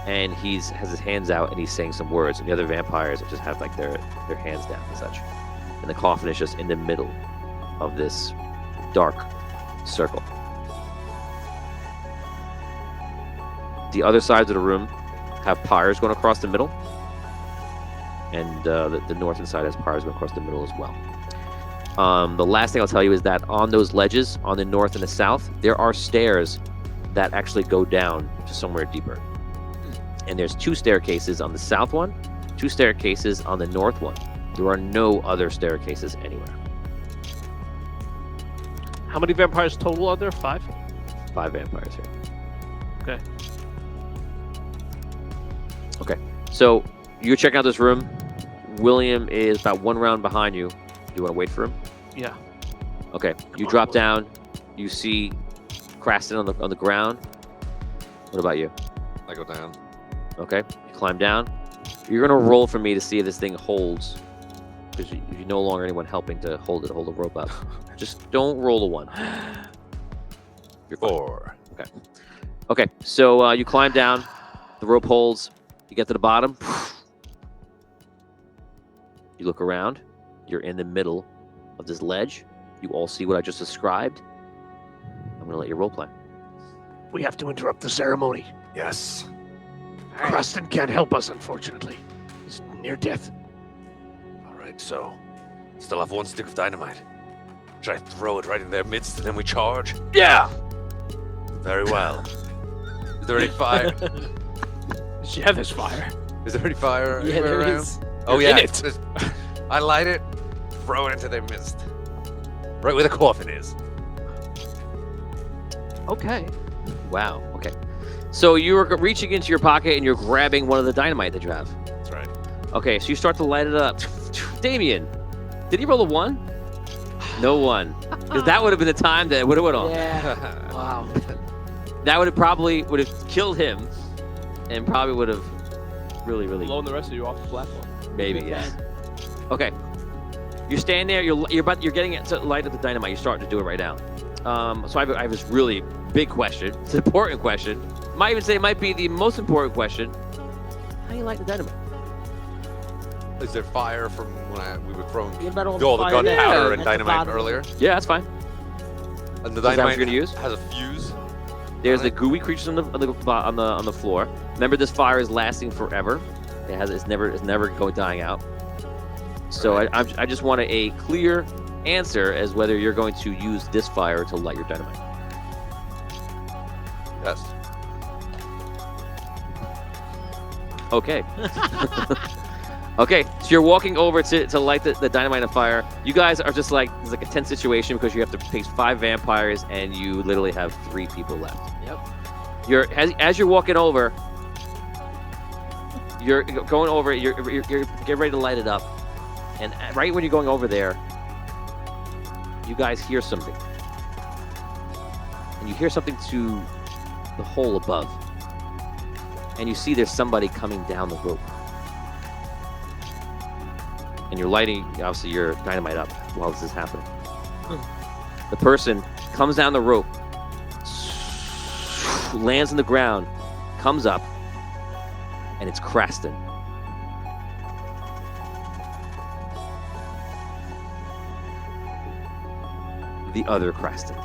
and has his hands out, and he's saying some words. And the other vampires just have like their hands down and such. And the coffin is just in the middle of this dark circle. The other sides of the room have pyres going across the middle, and the northern side has pyres going across the middle as well. The last thing I'll tell you is that on those ledges, on the north and the south, there are stairs that actually go down to somewhere deeper. And there's 2 staircases on the south one, 2 staircases on the north one. There are no other staircases anywhere. How many vampires total are there? 5? 5 vampires here. Okay. Okay, so you're checking out this room. William is about 1 round behind you. Do you want to wait for him? Yeah. Okay, you drop down. You see Craston on the ground. What about you? I go down. Okay, you climb down. You're gonna roll for me to see if this thing holds, because you're no longer anyone helping to hold the rope up. Just don't roll a 1. You're fine. 4. Okay, so you climb down. The rope holds. You get to the bottom. You look around. You're in the middle of this ledge. You all see what I just described. I'm going to let you role play. We have to interrupt the ceremony. Yes. Cruston can't help us, unfortunately. He's near death. All right, so still have 1 stick of dynamite. Should I throw it right in their midst and then we charge? Yeah! Very well. Is there any fire? Yeah, there's fire. Is there any fire Yeah, anywhere there around? is. Oh You're yeah, in it. there's- I light it, throw it into their midst, right where the coffin is. Okay. Wow. Okay. So you're reaching into your pocket and you're grabbing one of the dynamite that you have. That's right. Okay, so you start to light it up. Damien, did he roll a 1? No 1. Because that would have been the time that it would have went off. Yeah. Wow. That would have killed him, and probably would have really Blowing the rest of you off the platform. maybe yes. Okay, you stand there. You're getting it to light up the dynamite. You're starting to do it right now. So I have this really big question. It's an important question. Might even say it might be the most important question. How do you light the dynamite? Is there fire from when we were throwing What about all all the fire gunpowder at and the dynamite bottom? earlier? Yeah, that's fine. And the that what dynamite you're gonna use? has a fuse. There's the gooey creatures on the floor. Remember, this fire is lasting forever. It's never dying out. So Right. I just want a clear answer as whether you're going to use this fire to light your dynamite. Yes. Okay. Okay, so you're walking over to light the dynamite on fire. You guys are just like, it's like a tense situation because you have to face 5 vampires and you literally have 3 people left. Yep. As you're walking over, you're going over, you're getting ready to light it up. And right when you're going over there, you guys hear something. And you hear something to the hole above. And you see there's somebody coming down the rope. and you're lighting, obviously, your dynamite up while this is happening. The person comes down the rope, lands on the ground, comes up, and it's Creston. The other Creston.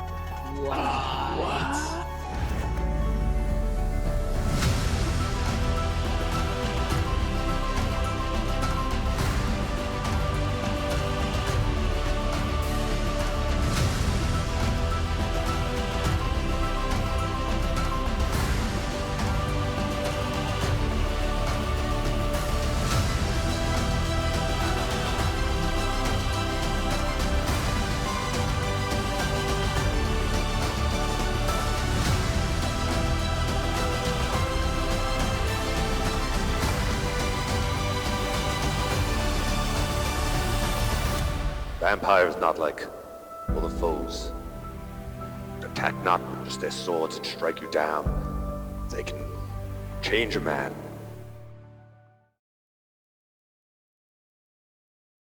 Vampires not like other foes. Attack not with just their swords and strike you down. They can change a man